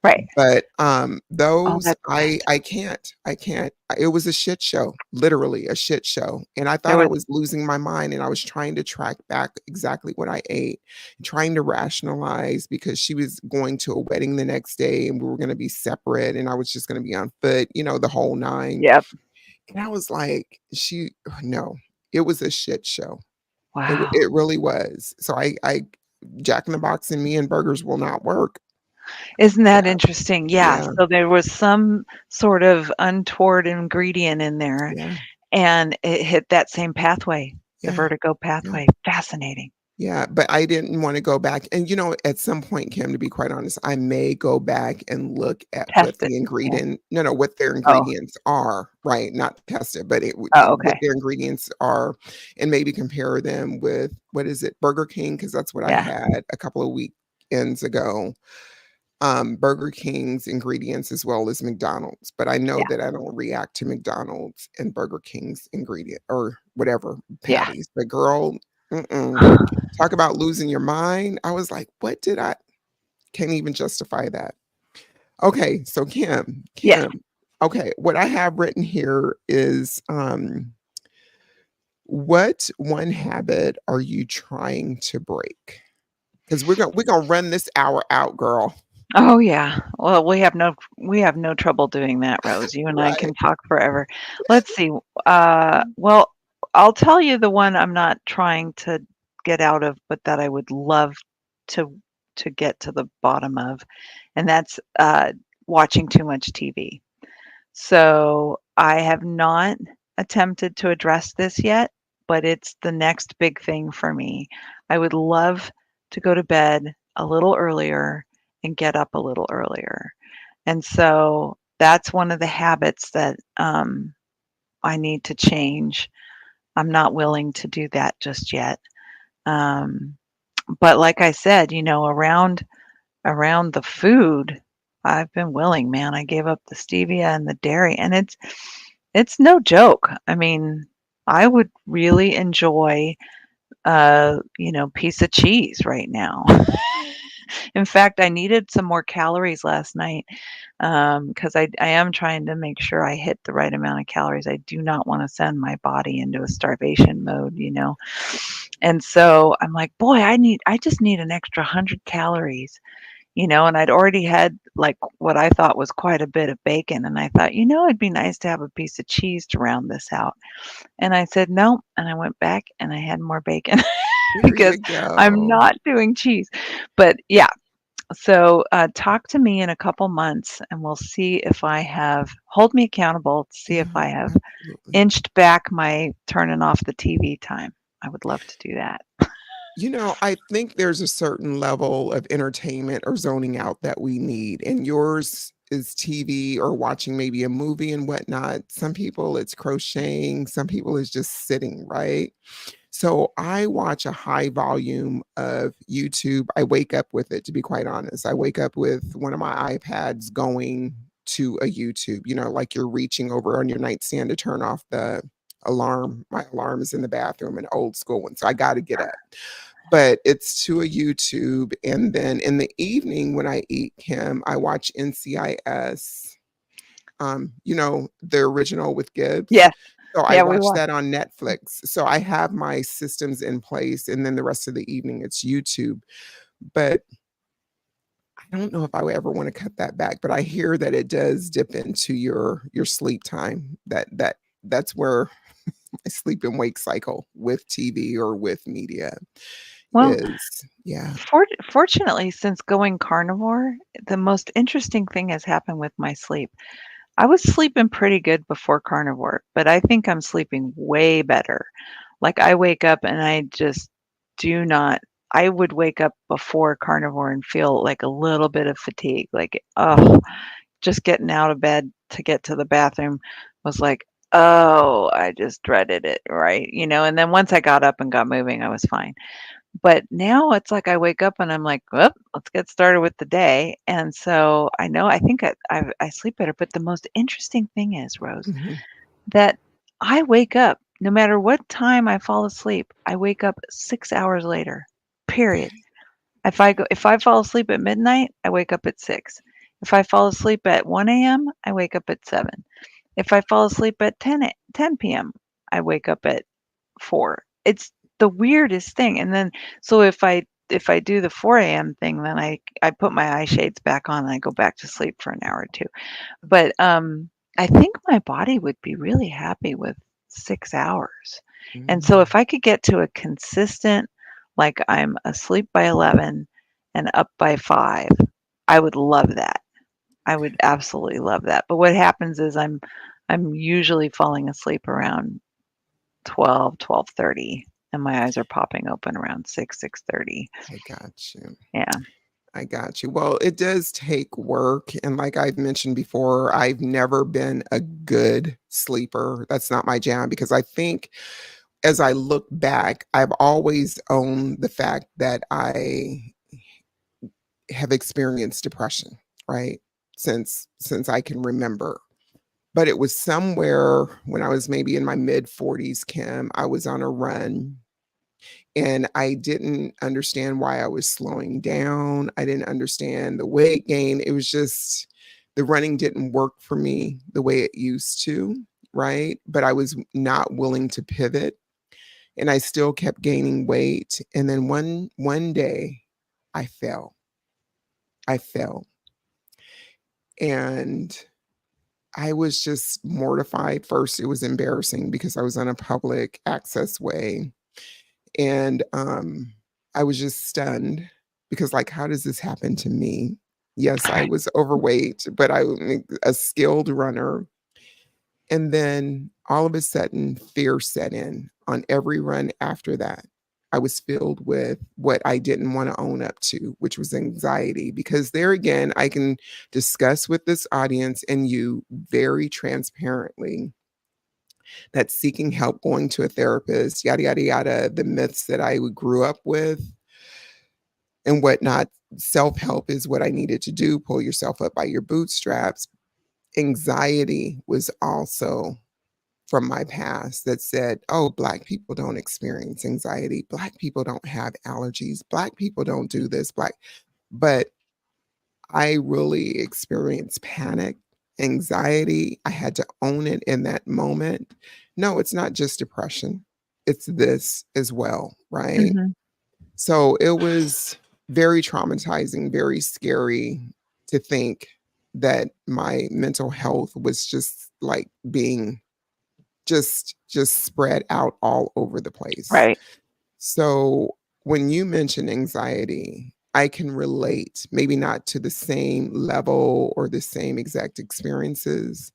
right. But, Oh, those that's bad. I can't. It was a shit show, literally a shit show, and I There thought I was was losing my mind, and I was trying to track back exactly what I ate, trying to rationalize because she was going to a wedding the next day, and we were gonna be separate, and I was just gonna be on foot, the whole 9. Yep. And I was like, "She no, it was a shit show." Wow. It really was. So I Jack in the Box and me and burgers will not work. Isn't that Yeah, interesting? Yeah, yeah, so there was some sort of untoward ingredient in there, yeah, and it hit that same pathway, the yeah, vertigo yeah. pathway. Fascinating. Yeah, but I didn't wanna go back and, at some point, Kim, to be quite honest, I may go back and look at what Test it. the Yeah. ingredient no, no, what their Oh. ingredients are, right? Not test it, but Oh, what okay. their ingredients are, and maybe compare them with, what is it, Burger King? Because that's what I Yeah. had a couple of weekends ago. Burger King's ingredients as well as McDonald's, but I know Yeah. that I don't react to McDonald's and Burger King's ingredient or whatever Yeah. patties, but girl, mm-mm. Talk about losing your mind. I was like, "What did I" can't even justify that. Okay, so Yes. Kim, okay, what I have written here is, what one habit are you trying to break? Because we're gonna run this hour out, girl. Oh, yeah. Well, we have no trouble doing that, Rose. You and I Right. can talk forever. Let's see. Well, I'll tell you the one I'm not trying to get out of, but that I would love to to get to the bottom of, and that's watching too much TV. So I have not attempted to address this yet, but it's the next big thing for me. I would love to go to bed a little earlier and get up a little earlier. And so that's one of the habits that I need to change. I'm not willing to do that just yet. Um, but like I said, around the food, I've been willing, man. I gave up the stevia and the dairy, and it's no joke. I mean, I would really enjoy piece of cheese right now. In fact, I needed some more calories last night, because I am trying to make sure I hit the right amount of calories. I do not wanna send my body into a starvation mode. And so I'm like, "Boy, I just need an extra 100 calories." And I'd already had, like, what I thought was quite a bit of bacon, and I thought, "It'd be nice to have a piece of cheese to round this out." And I said, "No," and I went back and I had more bacon There because you I'm go. not doing cheese. But, yeah, so, talk to me in a couple months, and we'll see if I have hold me accountable to see if Yeah, I have absolutely. inched back my turning off the TV time. I would love to do that. I think there's a certain level of entertainment or zoning out that we need, and yours is TV or watching maybe a movie and whatnot. Some people it's crocheting, some people it's just sitting, right? So I watch a high volume of YouTube. I wake up with it, to be quite honest. I wake up with one of my iPads going to a YouTube, like you're reaching over on your nightstand to turn off the alarm. My alarm is in the bathroom, an old school one. So I got to get up. But it's to a YouTube. And then in the evening when I eat, Kim, I watch NCIS, the original with Gibbs. Yes. So I Yeah, we watch watch. that on Netflix. So I have my systems in place, and then the rest of the evening it's YouTube. But I don't know if I would ever want to cut that back, but I hear that it does dip into your sleep time. That's where my sleep and wake cycle with TV or with media Well, is. Yeah. fortunately, since going carnivore, the most interesting thing has happened with my sleep. I was sleeping pretty good before carnivore, but I think I'm sleeping way better. Like, I wake up and I just do not I would wake up before carnivore and feel like a little bit of fatigue, like, oh, just getting out of bed to get to the bathroom was like, "Oh, I just dreaded it," right? And then once I got up and got moving, I was fine. But now it's like I wake up and I'm like, "Well, let's get started with the day." And so I think I sleep better, but the most interesting thing is, Rose, Mhm. that I wake up no matter what time I fall asleep, I wake up 6 hours later, period. If I fall asleep at midnight, I wake up at 6. If I fall asleep at 1 a.m., I wake up at 7. If I fall asleep at 10 p.m., I wake up at 4. It's the weirdest thing, and then so if I do the 4 a.m. thing, then I put my eye shades back on and I go back to sleep for an hour or 2. But, I think my body would be really happy with 6 hours. And so Mm, if I could get to a consistent, like I'm asleep by 11 and up by 5, I would love that. I would absolutely love that. But what happens is I'm usually falling asleep around 12, 12:30, and my eyes are popping open around 6, 6:30. I got you. Yeah. I got you. Well, it does take work. And like I've mentioned before, I've never been a good sleeper. That's not my jam because I think as I look back, I've always owned the fact that I have experienced depression, right? Since I can remember. But it was somewhere when I was maybe in my mid 40s, Kim, I was on a run and I didn't understand why I was slowing down. I didn't understand the weight gain. It was just the running didn't work for me the way it used to, right? But I was not willing to pivot and I still kept gaining weight. And then one day I fell. I fell. And I was just mortified. First, it was embarrassing because I was on a public access way. And I was just stunned because, like, how does this happen to me? Yes, I was overweight, but I'm a skilled runner. And then all of a sudden, fear set in on every run after that. I was filled with what I didn't want to own up to, which was anxiety. Because there again, I can discuss with this audience and you very transparently that seeking help, going to a therapist, yada, yada, yada, the myths that I grew up with and whatnot. Self help is what I needed to do, pull yourself up by your bootstraps. Anxiety was also from my past that said, oh, Black people don't experience anxiety. Black people don't have allergies. Black people don't do this. But I really experienced panic, anxiety. I had to own it in that moment. No, it's not just depression, it's this as well, right? Mhm. So it was very traumatizing, very scary to think that my mental health was just like being just spread out all over the place. Right. So when you mention anxiety, I can relate, maybe not to the same level or the same exact experiences,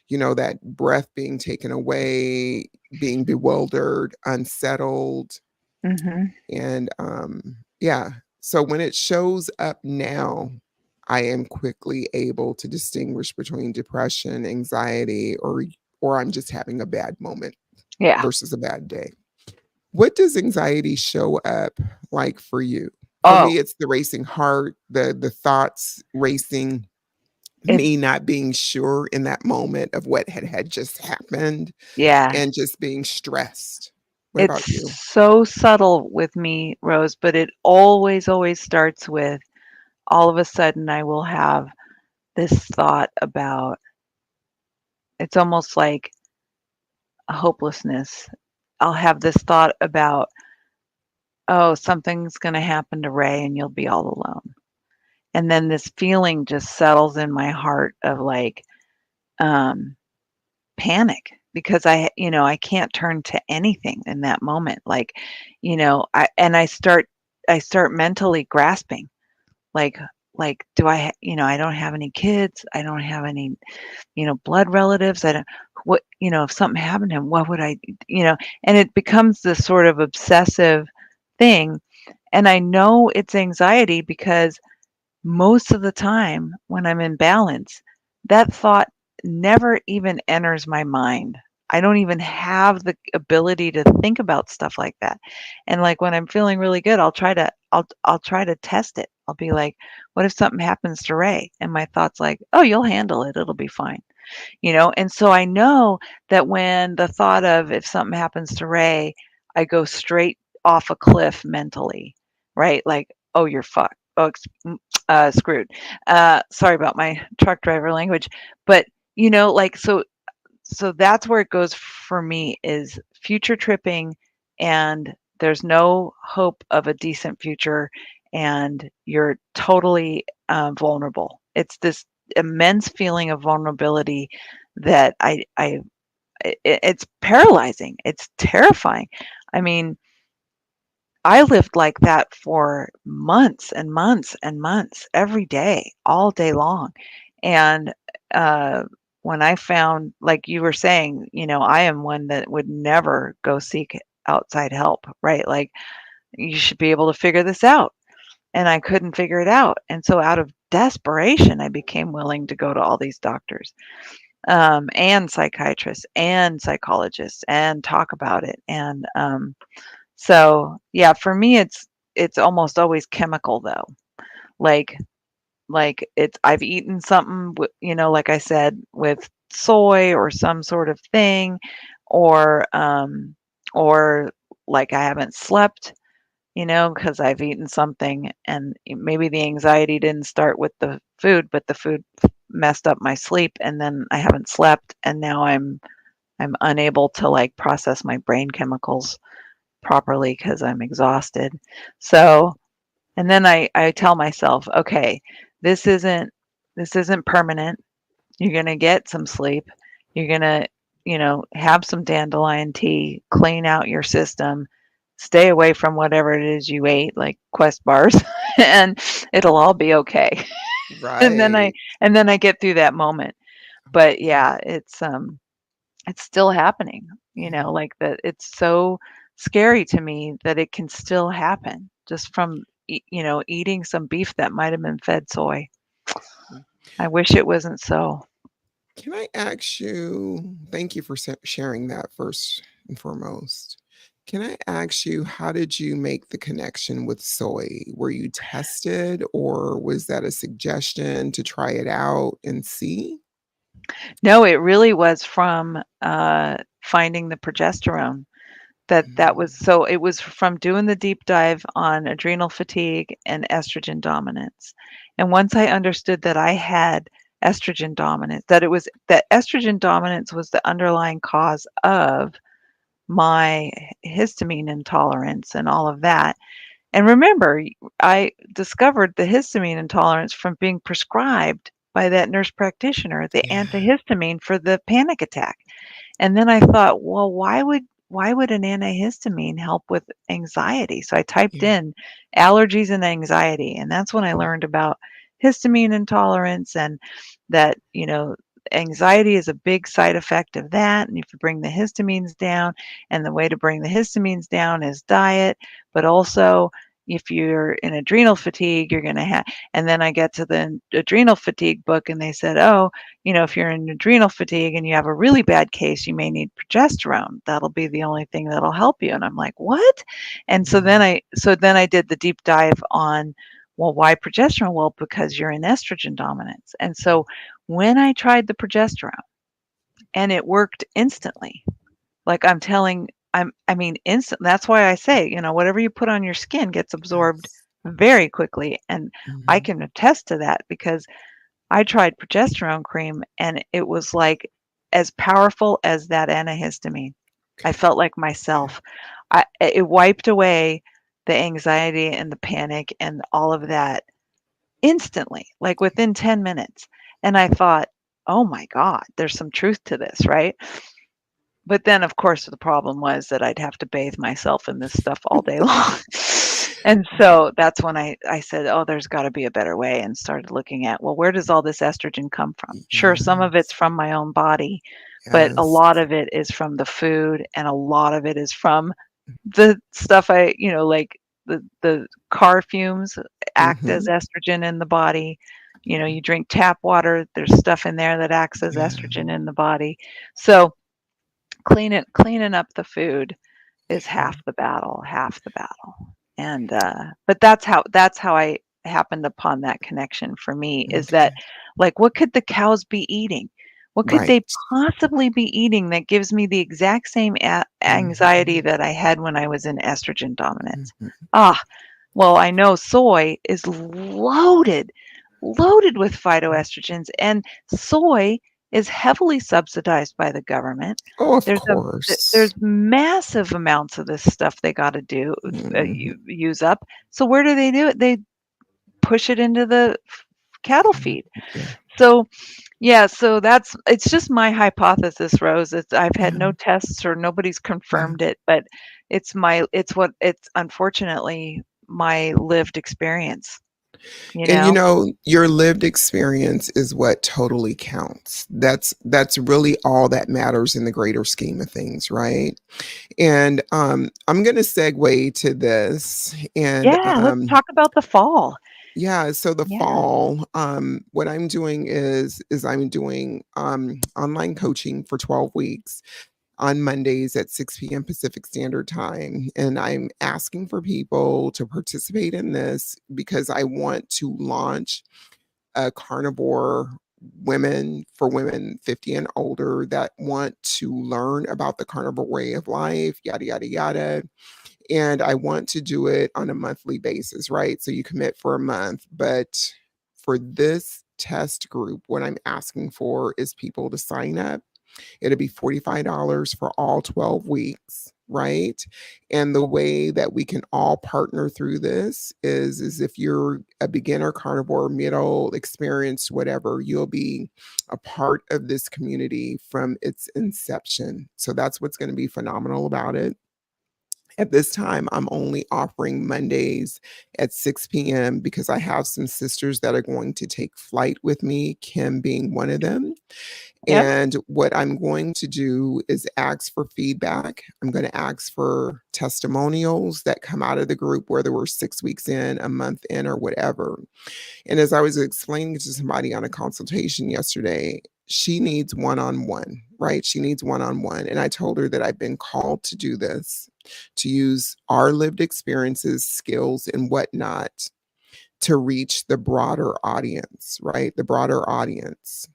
that breath being taken away, being bewildered, unsettled. Mhm. And yeah, so when it shows up now, I am quickly able to distinguish between depression, anxiety, or I'm just having a bad moment Yeah. versus a bad day. What does anxiety show up like for you? For Oh, me, it's the racing heart, the thoughts racing, it me not being sure in that moment of what had just happened, yeah. and just being stressed. What about you? It's so subtle with me, Rose, but it always, always starts with all of a sudden I will have this thought about it's almost like a hopelessness. I'll have this thought about, oh, something's going to happen to Ray and you'll be all alone. And then this feeling just settles in my heart of like um, panic because I can't turn to anything in that moment. Like, I start mentally grasping like, do I don't have any kids. I don't have any, blood relatives. I don't, if something happened to him, what would and it becomes this sort of obsessive thing. And I know it's anxiety because most of the time when I'm in balance, that thought never even enters my mind. I don't even have the ability to think about stuff like that. And like when I'm feeling really good, I'll try to test it. I'll be like, what if something happens to Ray? And my thought's like, oh, you'll handle it. It'll be fine. And so I know that when the thought of if something happens to Ray, I go straight off a cliff mentally, right? Like, oh, you're fucked. Oh, screwed. Sorry about my truck driver language, but like so that's where it goes for me is future tripping, and there's no hope of a decent future, and you're totally vulnerable. It's this immense feeling of vulnerability that it's paralyzing. It's terrifying. I mean, I lived like that for months and months and months, every day, all day long. And uh, when I found, like you were saying, I am one that would never go seek outside help, right? Like, you should be able to figure this out. And I couldn't figure it out. And so, out of desperation, I became willing to go to all these doctors, and psychiatrists and psychologists, and talk about it. And so, yeah, for me, it's almost always chemical though. Like it's I've eaten something, like I said, with soy or some sort of thing, or like I haven't slept, because I've eaten something, and maybe the anxiety didn't start with the food, but the food messed up my sleep, and then I haven't slept, and now I'm unable to like process my brain chemicals properly because I'm exhausted. So, and then I tell myself, okay, this isn't this isn't permanent. You're gonna get some sleep. You're gonna, have some dandelion tea, clean out your system, stay away from whatever it is you ate, like Quest bars, and it'll all be okay. and then I Right. and then I get through that moment. But yeah, it's still happening, Yeah. like that. It's so scary to me that it can still happen just from eating some beef that might have been fed soy. I wish it wasn't so. Can I ask you, thank you for sharing that first and foremost. Can I ask you, how did you make the connection with soy? Were you tested or was that a suggestion to try it out and see? No, it really was from finding the progesterone. That was, Mm, so it was from doing the deep dive on adrenal fatigue and estrogen dominance. And once I understood that I had estrogen dominance, that estrogen dominance was the underlying cause of my histamine intolerance and all of that. And remember, I discovered the histamine intolerance from being prescribed by that nurse practitioner the yeah, antihistamine for the panic attack. And then I thought, well, why would an antihistamine help with anxiety? So I typed yeah. in allergies and anxiety, and that's when I learned about histamine intolerance, and that, anxiety is a big side effect of that. And if you bring the histamines down, and the way to bring the histamines down is diet, but also if you're in adrenal fatigue, you're going to have, and then I get to the adrenal fatigue book, and they said, oh, if you're in adrenal fatigue and you have a really bad case, you may need progesterone. That'll be the only thing that'll help you. And I'm like, what? And so then Mm, I did the deep dive on, well, why progesterone? Well, because you're in estrogen dominance. And so when I tried the progesterone, and it worked instantly, like I mean, instant. That's why I say, whatever you put on your skin gets absorbed yes. very quickly. And I Mhm. can attest to that because I tried progesterone cream, and it was like as powerful as that antihistamine. I Okay. felt like myself. It wiped away the anxiety and the panic and all of that instantly, like within 10 minutes. And I thought, oh my God, there's some truth to this, right? But then, of course, the problem was that I'd have to bathe myself in this stuff all day long. And so that's when I said, "Oh, there's gotta be a better way," and started looking at, well, where does all this estrogen come from? Sure, some of it's Yes. from my own body, but a Yes. lot of it is from the food, and a lot of it is from the stuff like the car fumes act as Mhm. estrogen in the body. You drink tap water, there's stuff in there that acts as Yeah. estrogen in the body. So cleaning up the food is Yeah. half the battle. And but that's how I happened upon that connection for me, is that, Okay. like, what could the cows be eating? What could Right. they possibly be eating that gives me the exact same anxiety Mhm. that I had when I was in estrogen dominance? Mhm. Ah, well, I know soy is loaded with phytoestrogens, and soy is heavily subsidized by the government. Oh, of There's a there's course. massive amounts of this stuff they got to do Mhm. use up. So where do it? They push it into the cattle feed. Yeah. So Yeah, so it's just my hypothesis, Rose. I've had Yeah, no tests or nobody's yeah. confirmed it, but it's unfortunately my lived experience, you And know? your lived experience is what totally counts. That's really all that matters in the greater scheme of things, right? And I'm going to segue to this. And Yeah, let's talk about the fall. yeah, so the Yeah. fall, what I'm doing is I'm doing online coaching for 12 weeks on Mondays at 6 p.m. Pacific Standard Time. And I'm asking for people to participate in this because I want to launch a carnivore women for women 50 and older that want to learn about the carnivore way of life, yada, yada, yada. And I want to do it on a monthly basis, right? So you commit for a month. But for this test group, what I'm asking for is people to sign up. It'll be $45 for all 12 weeks, right? And the way that we can all partner through this is if you're a beginner carnivore, middle, experienced, whatever, you'll be a part of this community from its inception. So that's what's going to be phenomenal about it. At this time, I'm only offering Mondays at 6 p.m. because I have some sisters that are going to take flight with me, Kim being one of them. Yep. And what I'm going to do is ask for feedback. I'm going to ask for testimonials that come out of the group, whether we're 6 weeks in, a month in, or whatever. And as I was explaining to somebody on a consultation yesterday, she needs one on one, right? She needs one on one. And I told her that I've been called to do this, to use our lived experiences, skills, and whatnot to reach the broader audience, right? The broader audience.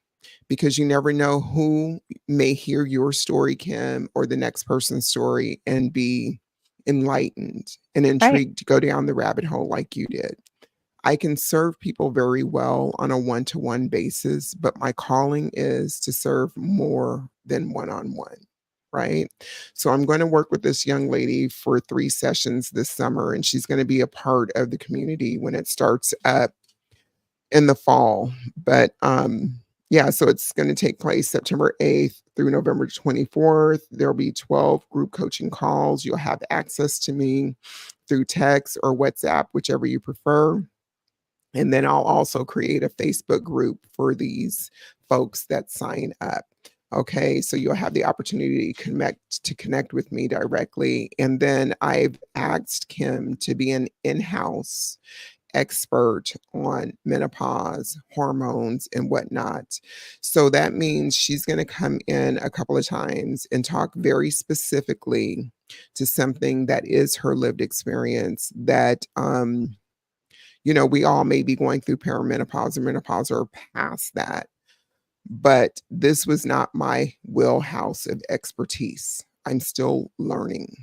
Because you never know who may hear your story, Kim, or the next person's story and be enlightened and Right. intrigued to go down the rabbit hole like you did. I can serve people very well on a one to one basis, but my calling is to serve more than one on one. Right. So I'm going to work with this young lady for 3 sessions this summer, and she's going to be a part of the community when it starts up in the fall. But yeah, so it's going to take place September 8th through November 24th. There'll be 12 group coaching calls. You'll have access to me through text or WhatsApp, whichever you prefer. And then I'll also create a Facebook group for these folks that sign up. Okay, so you'll have the opportunity to connect with me directly. And then I've asked Kim to be an in-house expert on menopause, hormones, and whatnot. So that means she's going to come in a couple of times and talk very specifically to something that is her lived experience that we all may be going through perimenopause or menopause or past that, but this was not my wheelhouse of expertise. I'm still learning,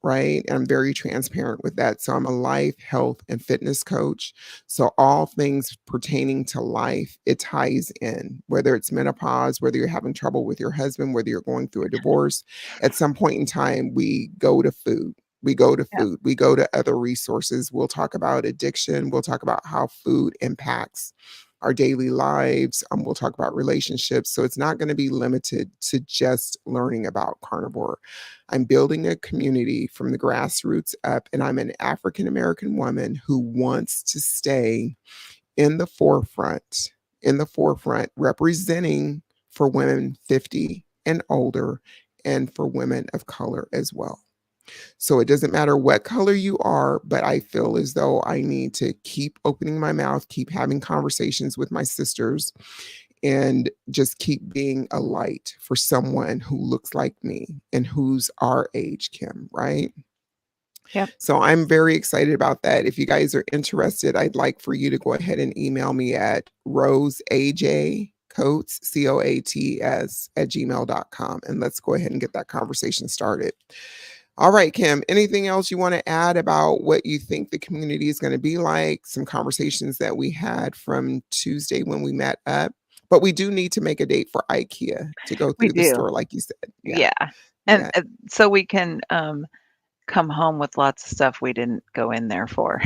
right? And I'm very transparent with that. So I'm a life, health, and fitness coach. So all things pertaining to life, it ties in, whether it's menopause, whether you're having trouble with your husband, whether you're going through a divorce. At some point in time, we go to food. We go to Yep. food. We go to other resources. We'll talk about addiction. We'll talk about how food impacts our daily lives. We'll talk about relationships. So it's not going to be limited to just learning about carnivore. I'm building a community from the grassroots up, and I'm an African American woman who wants to stay in the forefront, representing for women 50 and older and for women of color as well. So it doesn't matter what color you are, but I feel as though I need to keep opening my mouth, keep having conversations with my sisters, and just keep being a light for someone who looks like me and who's our age, Kim, right? Yep. So I'm very excited about that. If you guys are interested, I'd like for you to go ahead and email me at roseajcoates, COATS, at gmail.com. And let's go ahead and get that conversation started. All right, Kim, anything else you want to add about what you think the community is going to be like? Some conversations that we had from Tuesday when we met up. But we do need to make a date for IKEA to go We through the do. store, like you said. Yeah, Yeah. And yeah. so we can come home with lots of stuff we didn't go in there for.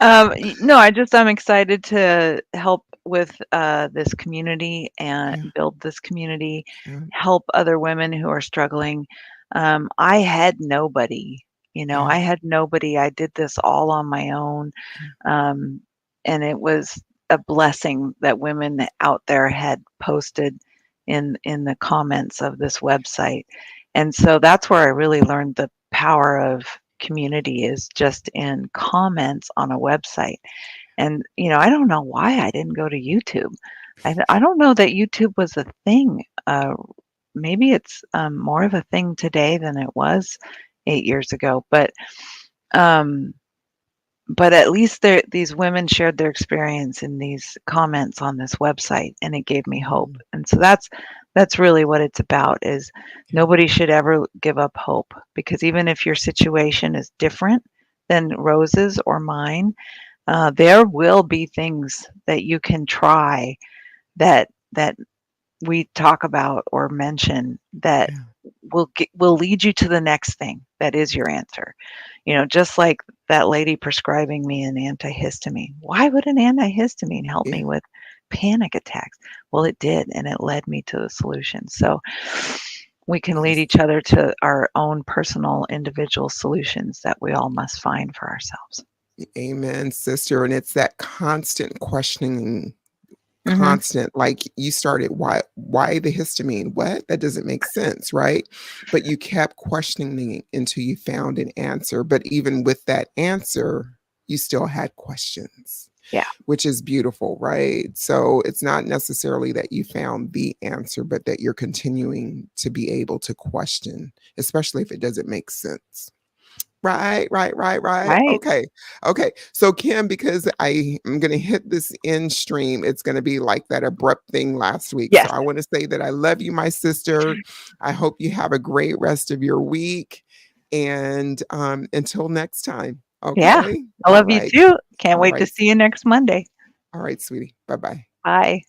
No, I'm excited to help with this community and Yeah. build this community, Yeah. help other women who are struggling. I had nobody, Yeah. I had nobody. I did this all on my own. Yeah. Um, and it was a blessing that women out there had posted in the comments of this website. And so that's where I really learned the power of community is just in comments on a website. And, I don't know why I didn't go to YouTube. I don't know that YouTube was a thing. Maybe it's more of a thing today than it was 8 years ago. Um, but at least these women shared their experience in these comments on this website, and it gave me hope. Mhm. And so that's really what it's about. Is Yeah. nobody should ever give up hope, because even if your situation is different than Rose's or mine, there will be things that you can try that we talk about or mention that Yeah. will lead you to the next thing that is your answer. Just like that lady prescribing me an antihistamine. Why would an antihistamine help Yeah. me with panic attacks? Well, it did, and it led me to the solution. So we can lead Yes. each other to our own personal individual solutions that we all must find for ourselves. Amen, sister. And it's that constant questioning, Mhm. constant, like you started, why the histamine? What? That doesn't make sense, right? But you kept questioning until you found an answer. But even with that answer, you still had questions, Yeah. which is beautiful, right? So it's not necessarily that you found the answer, but that you're continuing to be able to question, especially if it doesn't make sense. Right, right, right, right. Right. Okay. Okay. So Kim, because I am going to hit this end stream, it's going to be like that abrupt thing last week. So Yes. I want to say that I love you, my sister. I hope you have a great rest of your week. And until next time. Yeah. Okay. I All love you right. too. Can't All wait to right. see you next Monday. All right, sweetie. Bye-bye. Bye.